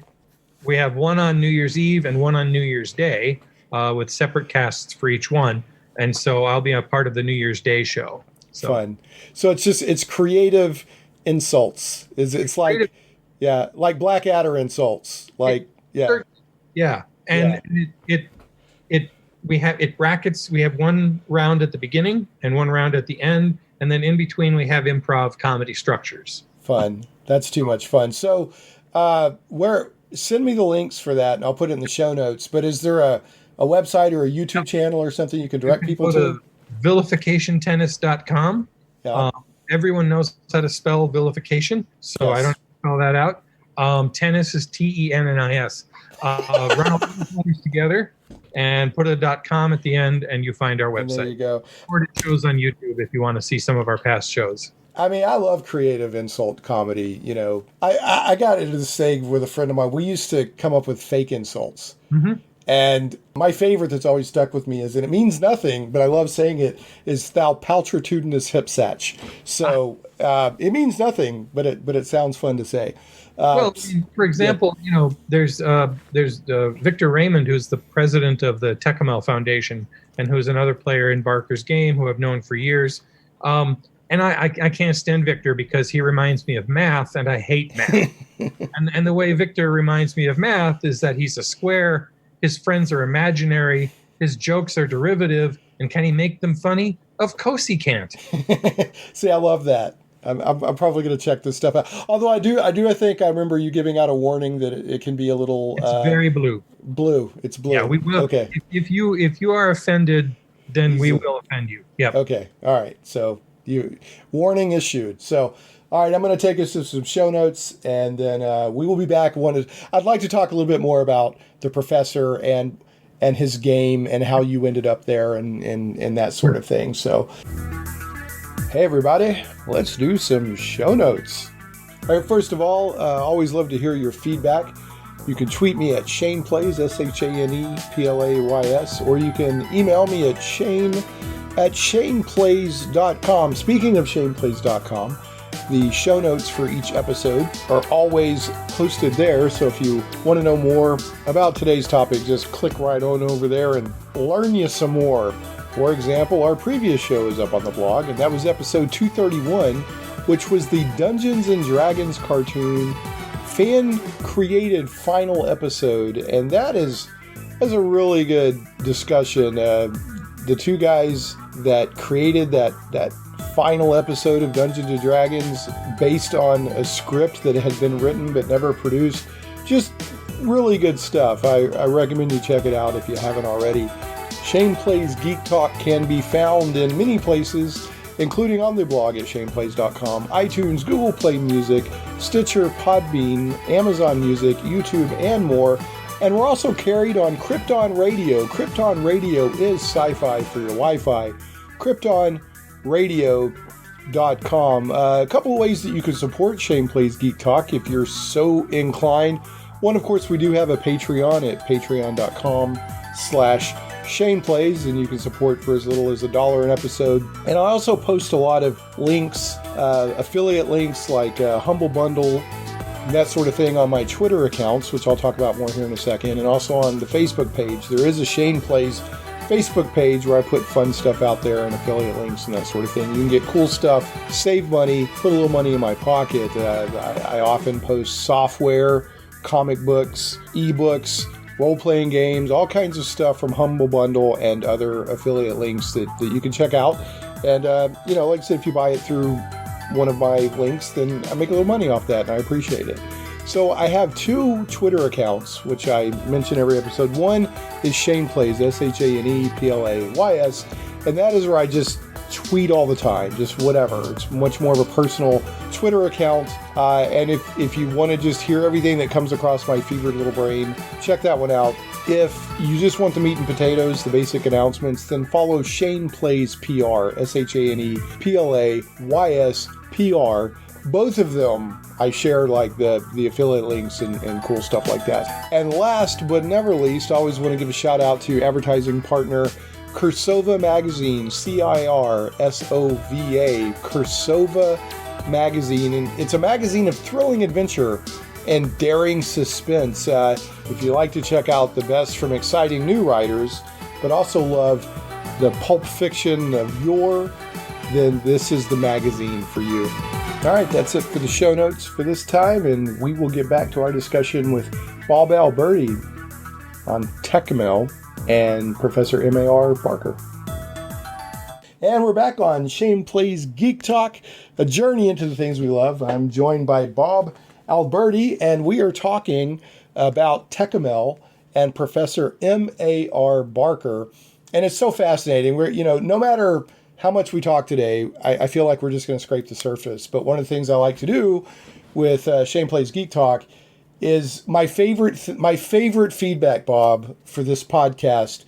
We have one on New Year's Eve and one on New Year's Day, with separate casts for each one. And so I'll be a part of the New Year's Day show. So. Fun. So it's creative insults. It's like creative. Yeah, like Blackadder insults. Like yeah. And it brackets. We have one round at the beginning and one round at the end, and then in between we have improv comedy structures. Fun. That's too much fun. So send me the links for that, and I'll put it in the show notes. But is there a website or a YouTube channel or something you can direct people to? Vilificationtennis.com. Yeah. Everyone knows how to spell vilification, so I don't spell that out. Tennis is TENNIS. Run all those letters together and put a .com at the end, and you find our website. And there you go. Or it shows on YouTube if you want to see some of our past shows. I mean, I love creative insult comedy. You know, I got into this thing with a friend of mine. We used to come up with fake insults. Mm-hmm. And my favorite that's always stuck with me is, and it means nothing, but I love saying it, is "thou paltritudinous hipsatch." So it means nothing, but it sounds fun to say. Well, for example, there's Victor Raymond, who's the president of the Tékumel Foundation, and who's another player in Barker's game who I've known for years. And I can't stand Victor because he reminds me of math, and I hate math. and the way Victor reminds me of math is that he's a square. His friends are imaginary. His jokes are derivative. And can he make them funny? Of course he can't. See, I love that. I'm probably going to check this stuff out. Although I think I remember you giving out a warning that it can be a little. It's very blue. Blue. It's blue. Yeah, we will. Okay. If you are offended, then we will offend you. Yeah. Okay. All right. So warning issued. So. All right, I'm going to take us to some show notes, and then we will be back. I'd like to talk a little bit more about the professor and his game and how you ended up there and that sort of thing. So, hey, everybody, let's do some show notes. All right, first of all, always love to hear your feedback. You can tweet me at ShanePlays, ShanePlays, or you can email me at shane@shaneplays.com. Speaking of shaneplays.com, the show notes for each episode are always posted there, so if you want to know more about today's topic, just click right on over there and learn you some more. For example, our previous show is up on the blog, and that was episode 231, which was the Dungeons & Dragons cartoon fan-created final episode, and that is a really good discussion. The two guys that created that final episode of Dungeons & Dragons based on a script that had been written but never produced. Just really good stuff. I recommend you check it out if you haven't already. Shane Plays Geek Talk can be found in many places, including on the blog at shaneplays.com, iTunes, Google Play Music, Stitcher, Podbean, Amazon Music, YouTube, and more. And we're also carried on Krypton Radio. Krypton Radio is SciFi for your Wi-Fi. Krypton radio.com. A couple of ways that you can support Shane Plays Geek Talk if you're so inclined. One, of course, we do have a Patreon at patreon.com/Shane Plays, and you can support for as little as $1 an episode. And I also post a lot of links, affiliate links like Humble Bundle, that sort of thing on my Twitter accounts, which I'll talk about more here in a second, and also on the Facebook page. There is a Shane Plays Facebook page where I put fun stuff out there and affiliate links and that sort of thing. You can get cool stuff, save money, put a little money in my pocket. I often post software, comic books, ebooks, role-playing games, all kinds of stuff from Humble Bundle and other affiliate links that you can check out. And, like I said, if you buy it through one of my links, then I make a little money off that, and I appreciate it. So I have 2 Twitter accounts, which I mention every episode. One is Shane Plays, ShanePlays, and that is where I just tweet all the time, just whatever. It's much more of a personal Twitter account, and if you want to just hear everything that comes across my fevered little brain, check that one out. If you just want the meat and potatoes, the basic announcements, then follow Shane Plays PR, ShanePlays PR. Both of them, I share like the affiliate links and cool stuff like that. And last but never least, I always want to give a shout out to advertising partner Cursova Magazine, CIRSOVA, Cursova Magazine. And it's a magazine of thrilling adventure and daring suspense. If you like to check out the best from exciting new writers, but also love the pulp fiction of yore, then this is the magazine for you. All right, that's it for the show notes for this time, and we will get back to our discussion with Bob Alberti on Tékumel and Professor M.A.R. Barker. And we're back on Shane Plays Geek Talk, a journey into the things we love. I'm joined by Bob Alberti, and we are talking about Tékumel and Professor M.A.R. Barker. And it's so fascinating. We're, no matter how much we talk today, I feel like we're just going to scrape the surface. But one of the things I like to do with Shane Plays Geek Talk is my favorite feedback, Bob, for this podcast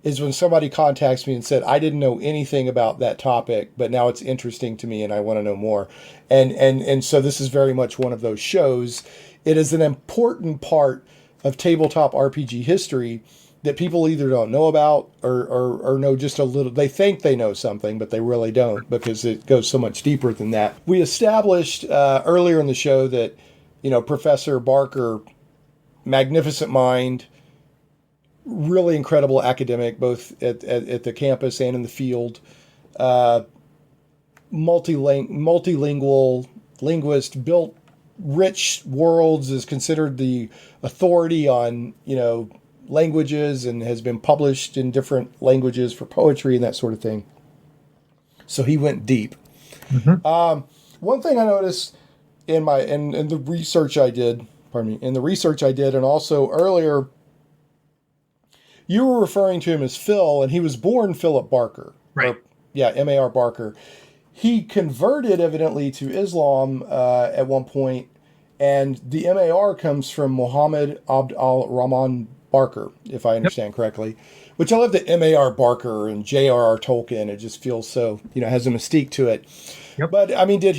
is when somebody contacts me and said, I didn't know anything about that topic, but now it's interesting to me and I want to know more. And so this is very much one of those shows. It is an important part of tabletop RPG history that people either don't know about or know just a little. They think they know something, but they really don't, because it goes so much deeper than that. We established earlier in the show that, Professor Barker, magnificent mind, really incredible academic, both at the campus and in the field, multilingual linguist, built rich worlds, is considered the authority on, languages, and has been published in different languages for poetry and that sort of thing. So he went deep. Mm-hmm. One thing I noticed in the research I did, and also earlier, you were referring to him as Phil, and he was born Philip Barker. Right. M.A.R. Barker. He converted evidently to Islam at one point, and the M.A.R. comes from Muhammad Abd al-Rahman Barker, if I understand correctly, which I love the M.A.R. Barker and J.R.R. Tolkien. It just feels so, has a mystique to it. Yep. But I mean, do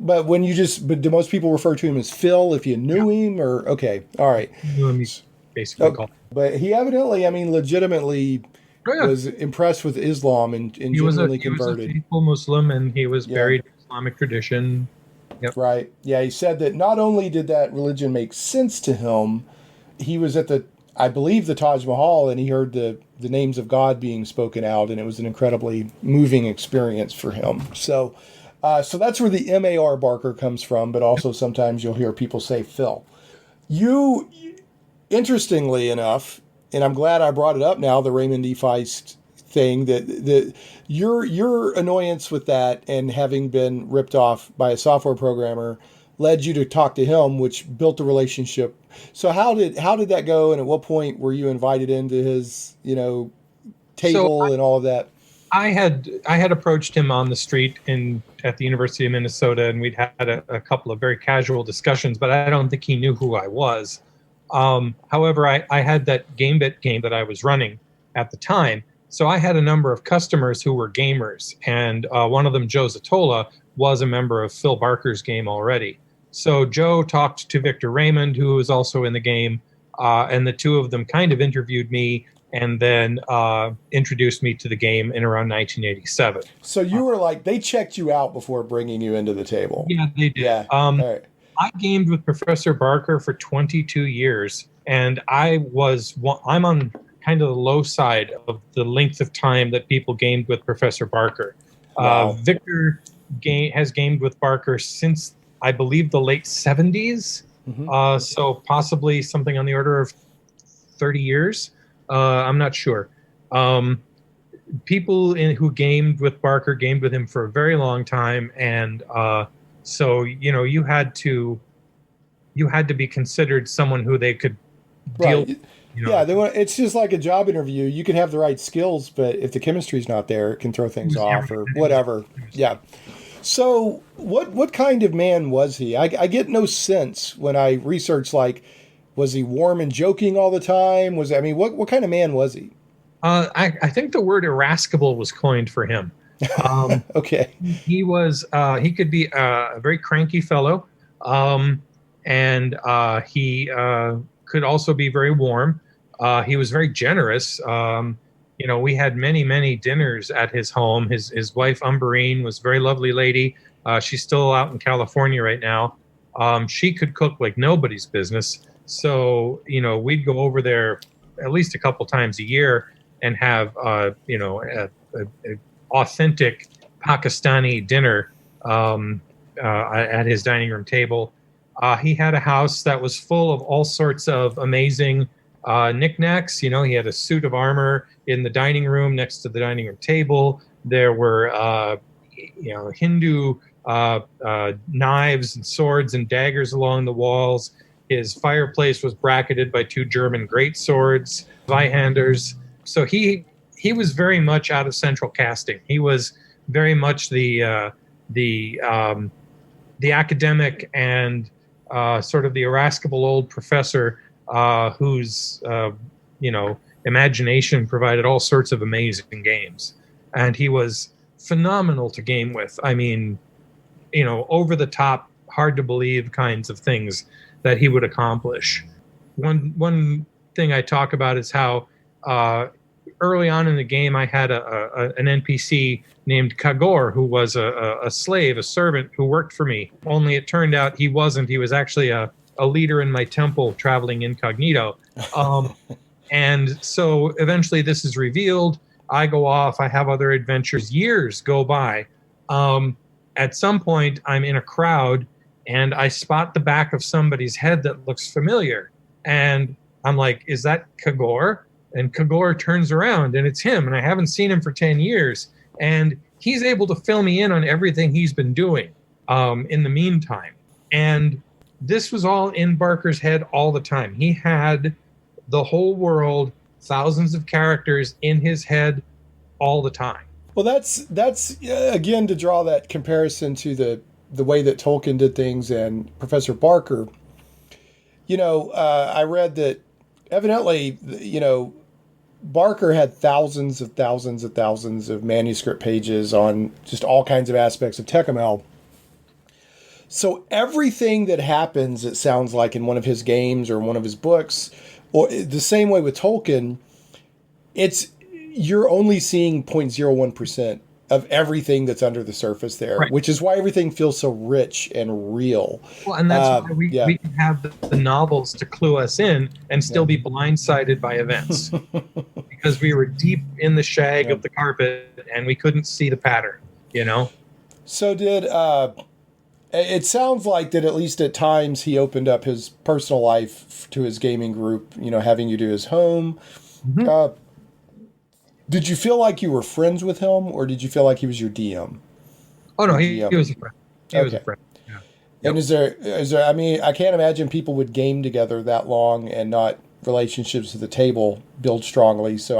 most people refer to him as Phil if you knew him, or, okay. All right. He's basically called. But he evidently, legitimately was impressed with Islam and genuinely converted. He was a faithful Muslim, and he was buried in Islamic tradition. Yep. Right. Yeah, he said that not only did that religion make sense to him, he was at the Taj Mahal, and he heard the names of God being spoken out, and it was an incredibly moving experience for him. So that's where the M.A.R. Barker comes from, but also sometimes you'll hear people say Phil. You, interestingly enough, and I'm glad I brought it up now, the Raymond E. Feist thing, that your annoyance with that and having been ripped off by a software programmer led you to talk to him, which built a relationship. So how did that go, and at what point were you invited into his table and all of that? I had approached him on the street at the University of Minnesota, and we'd had a couple of very casual discussions, but I don't think he knew who I was. However, I had that Gamebit game that I was running at the time, So I had a number of customers who were gamers, and one of them, Joe Zatola, was a member of Phil Barker's game already. So Joe talked to Victor Raymond, who was also in the game, and the two of them kind of interviewed me and then introduced me to the game in around 1987. So you were like, they checked you out before bringing you into the table. Yeah, they did. Yeah. All right. I gamed with Professor Barker for 22 years, and I'm on kind of the low side of the length of time that people gamed with Professor Barker. Wow. Victor has gamed with Barker since, I believe, the late 70s. Mm-hmm. So possibly something on the order of 30 years. I'm not sure. People who gamed with Barker gamed with him for a very long time, and so you had to be considered someone who they could deal. Right. Yeah, it's just like a job interview. You can have the right skills, but if the chemistry's not there, it can throw things off or whatever. Yeah. So what kind of man was he? I get no sense when I research, like, was he warm and joking all the time? What kind of man was he? I think the word irascible was coined for him. Okay. He could be a very cranky fellow, and he could also be very warm. He was very generous. We had many, many dinners at his home. His wife, Umberine, was a very lovely lady. She's still out in California right now. She could cook like nobody's business. So, we'd go over there at least a couple times a year and have, a authentic Pakistani dinner at his dining room table. He had a house that was full of all sorts of amazing knickknacks. He had a suit of armor in the dining room next to the dining room table. There were, Hindu knives and swords and daggers along the walls. His fireplace was bracketed by two German greatswords, Zweihanders. So he was very much out of central casting. He was very much the academic and sort of the irascible old professor whose imagination provided all sorts of amazing games, and he was phenomenal to game with. I mean, over the top, hard to believe kinds of things that he would accomplish. One thing I talk about is how early on in the game I had an NPC named Kagor, who was a slave, a servant who worked for me. Only it turned out he wasn't. He was actually a leader in my temple traveling incognito. And so eventually this is revealed. I go off. I have other adventures. Years go by. At some point, I'm in a crowd, and I spot the back of somebody's head that looks familiar. And I'm like, is that Kagor? And Kagor turns around, and it's him. And I haven't seen him for 10 years. And he's able to fill me in on everything he's been doing in the meantime. And this was all in Barker's head all the time. He had the whole world, thousands of characters in his head all the time. Well, that's again, to draw that comparison to the way that Tolkien did things and Professor Barker. I read that evidently, Barker had thousands of manuscript pages on just all kinds of aspects of Tékumel. So everything that happens, it sounds like, in one of his games or one of his books, or the same way with Tolkien, you're only seeing 0.01% of everything that's under the surface there, right, which is why everything feels so rich and real. Well, and that's why we can have the novels to clue us in and still be blindsided by events because we were deep in the shag of the carpet and we couldn't see the pattern, So it sounds like that at least at times he opened up his personal life to his gaming group, having you do his home. Mm-hmm. Did you feel like you were friends with him, or did you feel like he was your DM? Oh, no, he was a friend. He was a friend. Yeah. And is there, I can't imagine people would game together that long and not relationships at the table build strongly. So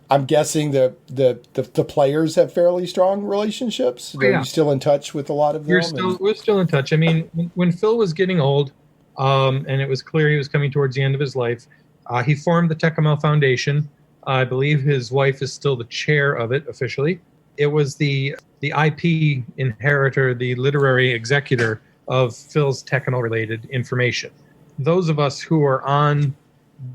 I'm guessing the players have fairly strong relationships. Are you still in touch with a lot of them? We're still in touch. I mean, when Phil was getting old, and it was clear he was coming towards the end of his life, he formed the Tékumel Foundation. I believe his wife is still the chair of it officially. It was the IP inheritor, the literary executor of Phil's Tékumel-related information. Those of us who are on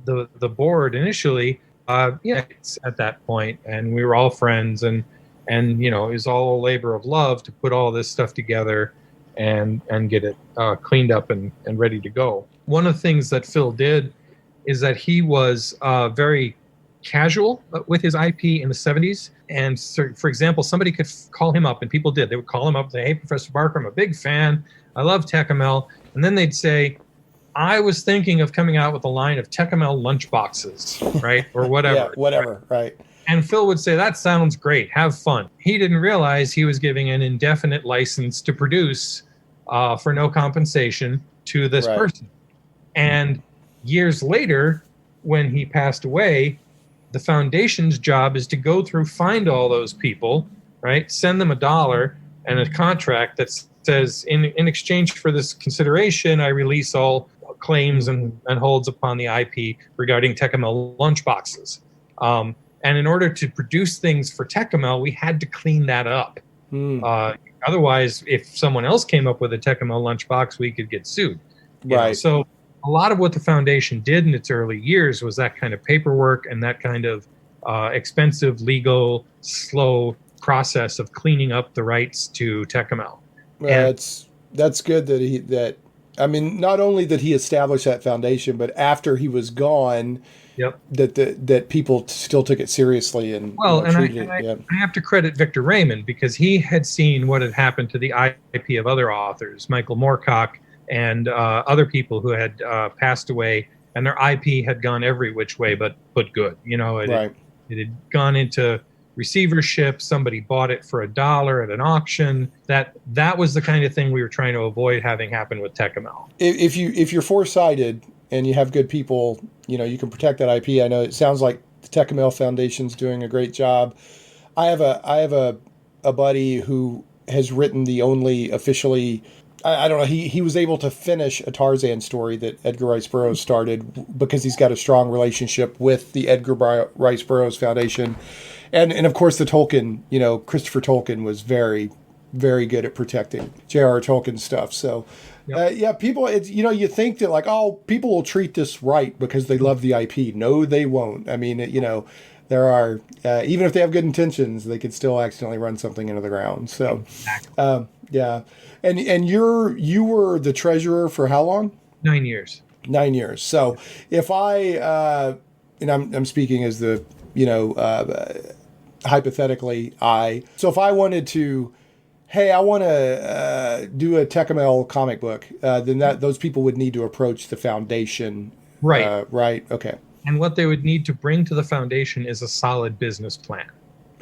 the board initially, it's at that point, and we were all friends, and it was all a labor of love to put all this stuff together and get it cleaned up and ready to go. One of the things that Phil did is that he was very casual with his IP in the 70s. And so, for example, somebody could call him up, and people did. They would call him up and say, "Hey, Professor Barker, I'm a big fan. I love Tékumel." And then they'd say, "I was thinking of coming out with a line of Tékumel lunchboxes," right? Or whatever. Yeah, whatever, right. And Phil would say, "That sounds great. Have fun." He didn't realize he was giving an indefinite license to produce for no compensation to this person. And years later, when he passed away, the foundation's job is to go through, find all those people, right? Send them $1 and a contract that says, in exchange for this consideration, I release all claims and holds upon the IP regarding Tékumel lunchboxes. And in order to produce things for Tékumel, we had to clean that up. Otherwise, if someone else came up with a Tékumel lunchbox, we could get sued. Right. So a lot of what the foundation did in its early years was that kind of paperwork and that kind of expensive, legal, slow process of cleaning up the rights to Tékumel. That's good that not only that he established that foundation, but after he was gone, that people still took it seriously and treated it. I have to credit Victor Raymond, because he had seen what had happened to the IP of other authors, Michael Moorcock and other people who had passed away, and their IP had gone every which way but good. It had gone into receivership. Somebody bought it for $1 at an auction. That was the kind of thing we were trying to avoid having happen with Tékumel. If you're foresighted and you have good people, you can protect that IP. I know it sounds like the Tékumel Foundation's doing a great job. I have a buddy who has written the only officially, I don't know, he was able to finish a Tarzan story that Edgar Rice Burroughs started because he's got a strong relationship with the Edgar Rice Burroughs Foundation. And of course the Tolkien, Christopher Tolkien was very, very good at protecting J.R.R. Tolkien stuff. So, people, you think that people will treat this right because they love the IP. No, they won't. I mean, there are, even if they have good intentions, they could still accidentally run something into the ground. So, yeah. And you were the treasurer for how long? 9 years. 9 years. So if I, and I'm speaking as the, hypothetically, so if I wanted to, hey, I want to do a Tékumel comic book, then those people would need to approach the foundation. Right. Right. Okay. And what they would need to bring to the foundation is a solid business plan.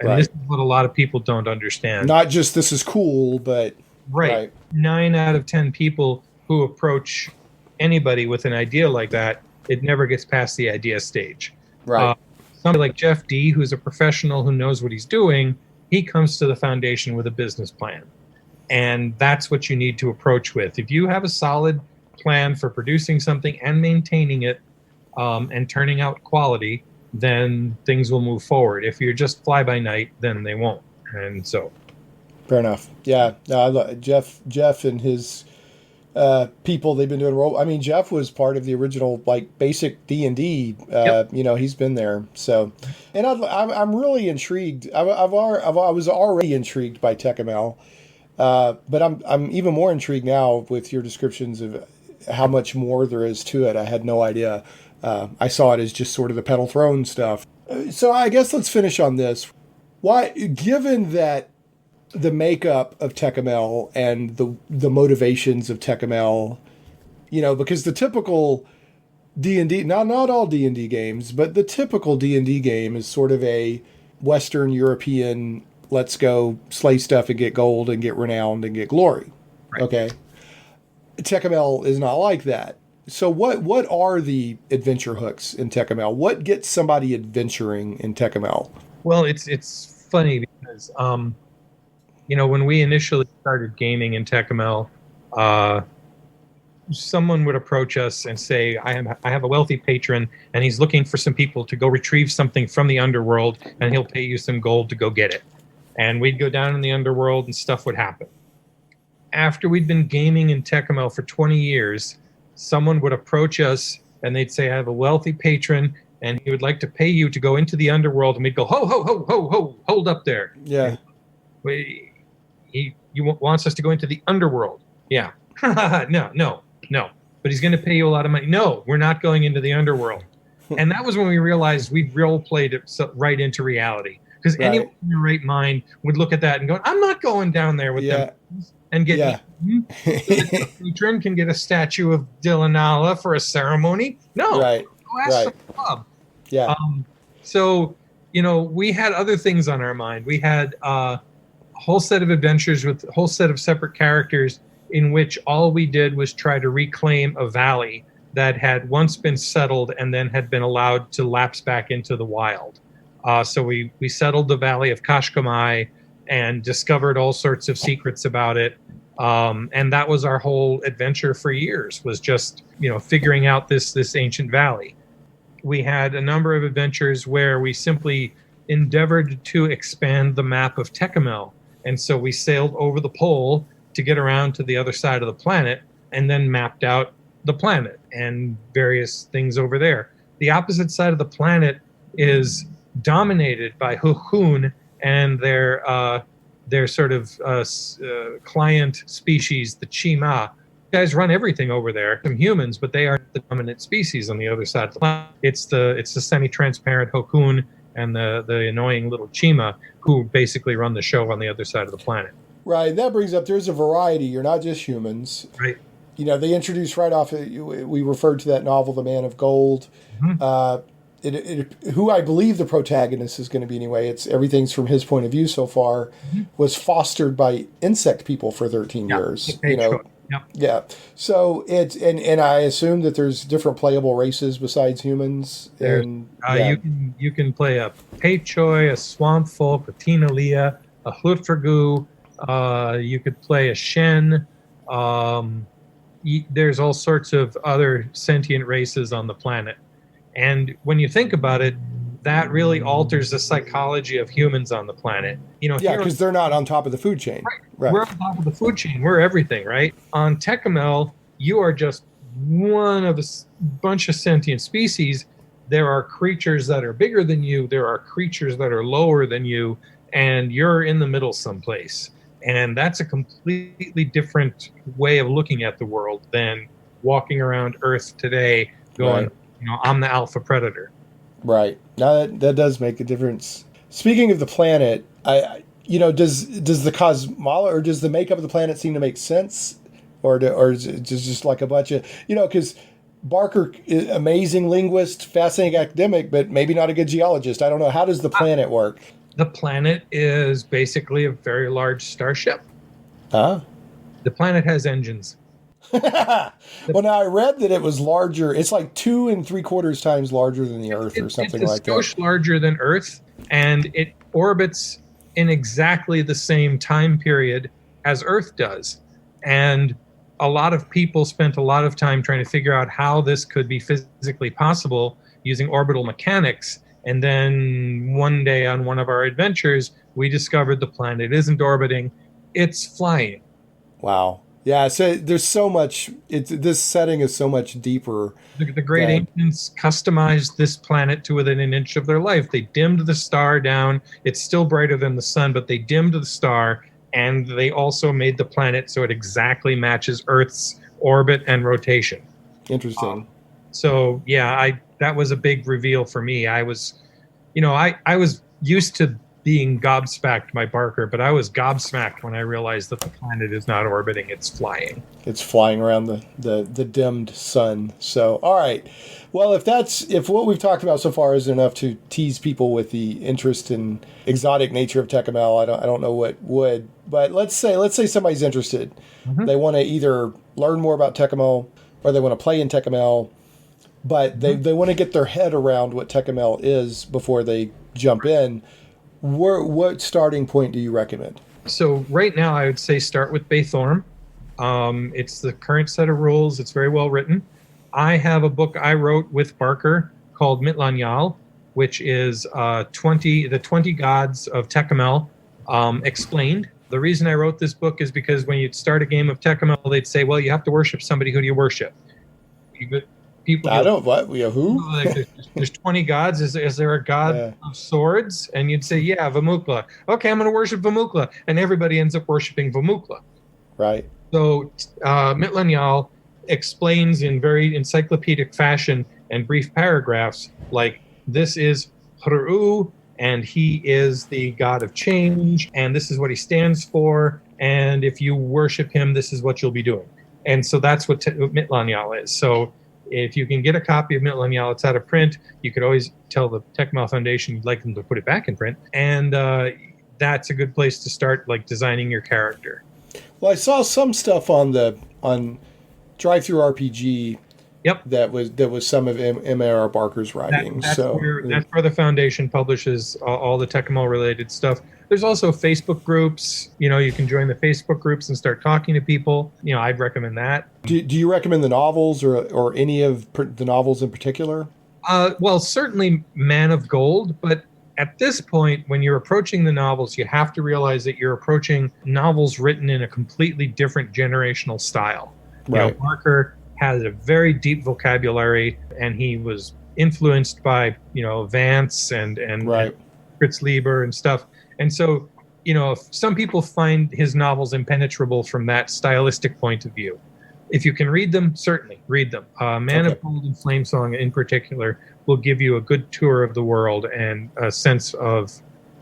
And this is what a lot of people don't understand. Not just this is cool, but... Right. 9 out of 10 people who approach anybody with an idea like that, it never gets past the idea stage. Right. Somebody like Jeff D., who's a professional who knows what he's doing, he comes to the foundation with a business plan. And that's what you need to approach with. If you have a solid plan for producing something and maintaining it and turning out quality, then things will move forward. If you're just fly by night, then they won't. And so... Fair enough. Yeah. No, Jeff and his people, they've been doing role. I mean, Jeff was part of the original basic D&D. He's been there. So, and I'm really intrigued. I was already intrigued by Tékumel, but I'm even more intrigued now with your descriptions of how much more there is to it. I had no idea. I saw it as just sort of the Petal Throne stuff. So I guess let's finish on this. Why, given that the makeup of Tékumel and the motivations of Tékumel, because the typical D&D, not all D&D games, but the typical D&D game is sort of a Western European, let's go slay stuff and get gold and get renowned and get glory. Right. Okay. Tékumel is not like that. So what are the adventure hooks in Tékumel? What gets somebody adventuring in Tékumel? Well, it's funny because, when we initially started gaming in Tékumel, someone would approach us and say, I have a wealthy patron, and he's looking for some people to go retrieve something from the underworld, and he'll pay you some gold to go get it. And we'd go down in the underworld, and stuff would happen. After we'd been gaming in Tékumel for 20 years, someone would approach us, and they'd say, I have a wealthy patron, and he would like to pay you to go into the underworld. And we'd go, ho, ho, ho, ho, ho, hold up there. Yeah. He wants us to go into the underworld. Yeah. No. But he's going to pay you a lot of money. No, we're not going into the underworld. And that was when we realized we'd role-played it right into reality. Because anyone in their right mind would look at that and go, I'm not going down there with them and get eaten. So the patron can get a statue of Mitlanyál for a ceremony. No. Right. Go ask the club. Yeah. So, we had other things on our mind. We had a whole set of adventures with a whole set of separate characters in which all we did was try to reclaim a valley that had once been settled and then had been allowed to lapse back into the wild. So we settled the valley of Kashkamai and discovered all sorts of secrets about it. And that was our whole adventure for years, was just, figuring out this ancient valley. We had a number of adventures where we simply endeavored to expand the map of Tékumel. And so we sailed over the pole to get around to the other side of the planet, and then mapped out the planet and various things over there. The opposite side of the planet is dominated by Hukun and their sort of client species, the Chima. Guys run everything over there. Some humans, but they are the dominant species on the other side of the planet. It's the semi-transparent Hukun and the annoying little Chima who basically run the show on the other side of the planet. Right. That brings up, there's a variety. You're not just humans. Right. They introduced right off, we referred to that novel, The Man of Gold. Mm-hmm. Who I believe the protagonist is going to be anyway, everything's from his point of view so far, was fostered by insect people for 13 years. Yeah. So it's, and I assume that there's different playable races besides humans. You can play a Peichoi, a Swamp Folk, a Tinalia, a Hlutfergu. You could play a Shen. There's all sorts of other sentient races on the planet. And when you think about it, that really alters the psychology of humans on the planet. Because they're not on top of the food chain. Right. We're on top of the food chain. We're everything, right? On Tékumel, you are just one of a bunch of sentient species. There are creatures that are bigger than you. There are creatures that are lower than you. And you're in the middle someplace. And that's a completely different way of looking at the world than walking around Earth today going, I'm the alpha predator. Right. Now that does make a difference. Speaking of the planet, does the cosmology or does the makeup of the planet seem to make sense? Or is it just like a bunch of, because Barker, amazing linguist, fascinating academic, but maybe not a good geologist. I don't know. How does the planet work? The planet is basically a very large starship. The planet has engines. Well, now I read that it was larger. It's like 2 3/4 times larger than the Earth or something like that. It's larger than Earth, and it orbits in exactly the same time period as Earth does. And a lot of people spent a lot of time trying to figure out how this could be physically possible using orbital mechanics. And then one day on one of our adventures, we discovered the planet isn't orbiting, it's flying. Wow. Yeah, so there's so much, this setting is so much deeper. The great ancients customized this planet to within an inch of their life. They dimmed the star down. It's still brighter than the sun, but they dimmed the star, and they also made the planet so it exactly matches Earth's orbit and rotation. Interesting. That was a big reveal for me. I was used to being gobsmacked by Barker, but I was gobsmacked when I realized that the planet is not orbiting, it's flying. It's flying around the dimmed sun. So, all right. Well, if what we've talked about so far is enough to tease people with the interest and exotic nature of Tékumel, I don't know what would. But let's say somebody's interested. Mm-hmm. They want to either learn more about Tékumel or they want to play in Tékumel, but they want to get their head around what Tékumel is before they jump in. What starting point do you recommend? So right now I would say start with Béthorm. It's the current set of rules. It's very well written. I have a book I wrote with Barker called Mitlanyál, which is the 20 gods of Tékumel explained. The reason I wrote this book is because when you'd start a game of Tékumel, they'd say, well, you have to worship somebody. Who do you worship? Who? Like, there's 20 gods. Is there a god of swords? And you'd say, yeah, Vamukla. Okay, I'm going to worship Vamukla. And everybody ends up worshiping Vamukla. Right. So Mitlanyál explains in very encyclopedic fashion and brief paragraphs, like, this is Hru, and he is the god of change, and this is what he stands for, and if you worship him, this is what you'll be doing. And so that's what Mitlanyál is. So if you can get a copy of Mitlanyál, it's out of print. You could always tell the Tékumel Foundation you'd like them to put it back in print, and that's a good place to start, like, designing your character. Well, I saw some stuff on Drive-Thru RPG. Yep, that was some of M.A.R. Barker's writing. That's where the foundation publishes all the Tékumel related stuff. There's also Facebook groups. You can join the Facebook groups and start talking to people. I'd recommend that. Do you recommend the novels or any of the novels in particular? Well, certainly Man of Gold, but at this point, when you're approaching the novels, you have to realize that you're approaching novels written in a completely different generational style. Right. Barker has a very deep vocabulary, and he was influenced by Vance and Fritz Leiber and stuff. And so some people find his novels impenetrable from that stylistic point of view. If you can read them, certainly read them. Man of Gold and Flamesong in particular will give you a good tour of the world and a sense of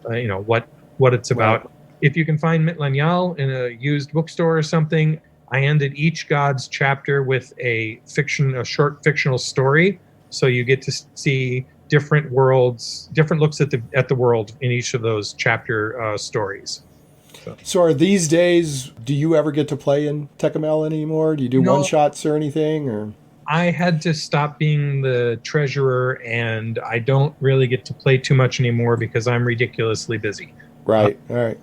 what it's about. Right. If you can find Mitlanyál in a used bookstore or something, I ended each god's chapter with a short fictional story, so you get to see different worlds, different looks at the world in each of those chapter stories. So are these days, do you ever get to play in Tékumel anymore? Do you do one-shots or anything? Or I had to stop being the treasurer, and I don't really get to play too much anymore because I'm ridiculously busy. Right, all right.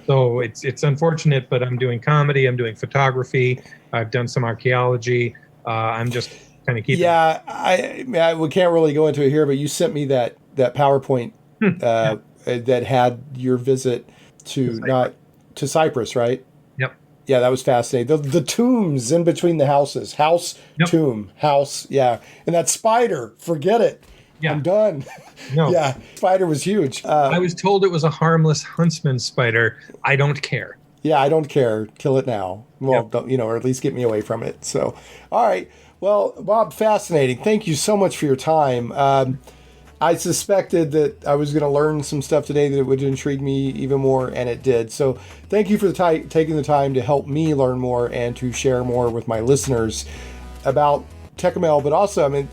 So it's unfortunate, but I'm doing comedy, I'm doing photography, I've done some archaeology. I'm just kind of keeping. Yeah, we can't really go into it here, but you sent me that PowerPoint that had your visit to Cyprus, right? Yep. Yeah, that was fascinating. The tombs in between the houses, tomb, house, yeah, and that spider. Forget it. Yeah. I'm done. No. Yeah, spider was huge. I was told it was a harmless huntsman spider. I don't care. Yeah, I don't care. Kill it now. Well, or at least get me away from it. So, all right. Well, Bob, fascinating. Thank you so much for your time. I suspected that I was going to learn some stuff today that it would intrigue me even more, and it did. So thank you for taking the time to help me learn more and to share more with my listeners about Tékumel, but also,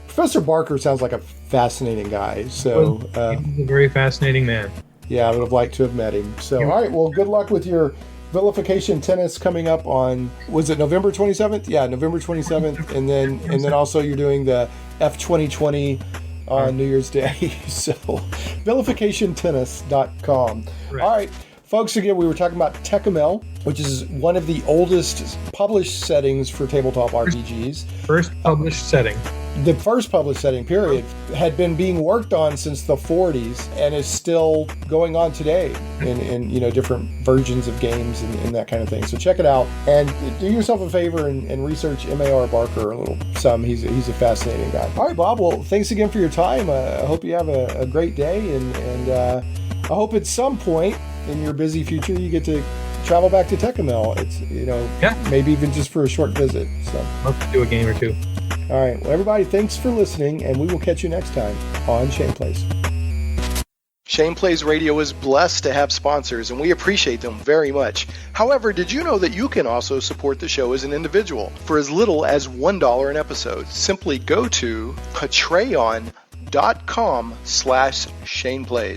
Professor Barker sounds like a fascinating guy. So he's a very fascinating man. Yeah, I would have liked to have met him. So, all right, well, good luck with your vilification tennis coming up on, was it November 27th? Yeah, November 27th. And then also you're doing the F2020 on New Year's Day. So, vilificationtennis.com. Right. All right, folks, again, we were talking about Tékumel, which is one of the oldest published settings for tabletop RPGs. First published setting. The first published setting, period, had been being worked on since the 40s and is still going on today in different versions of games and that kind of thing. So check it out and do yourself a favor and research M.A.R. Barker a little some. He's a fascinating guy. All right, Bob. Well, thanks again for your time. I hope you have a great day and I hope at some point in your busy future you get to travel back to Tékumel. It's maybe even just for a short visit. So love to do a game or two. All right. Well, everybody, thanks for listening, and we will catch you next time on Shane Plays. Shane Plays Radio is blessed to have sponsors, and we appreciate them very much. However, did you know that you can also support the show as an individual for as little as $1 an episode? Simply go to patreon.com/ShanePlays.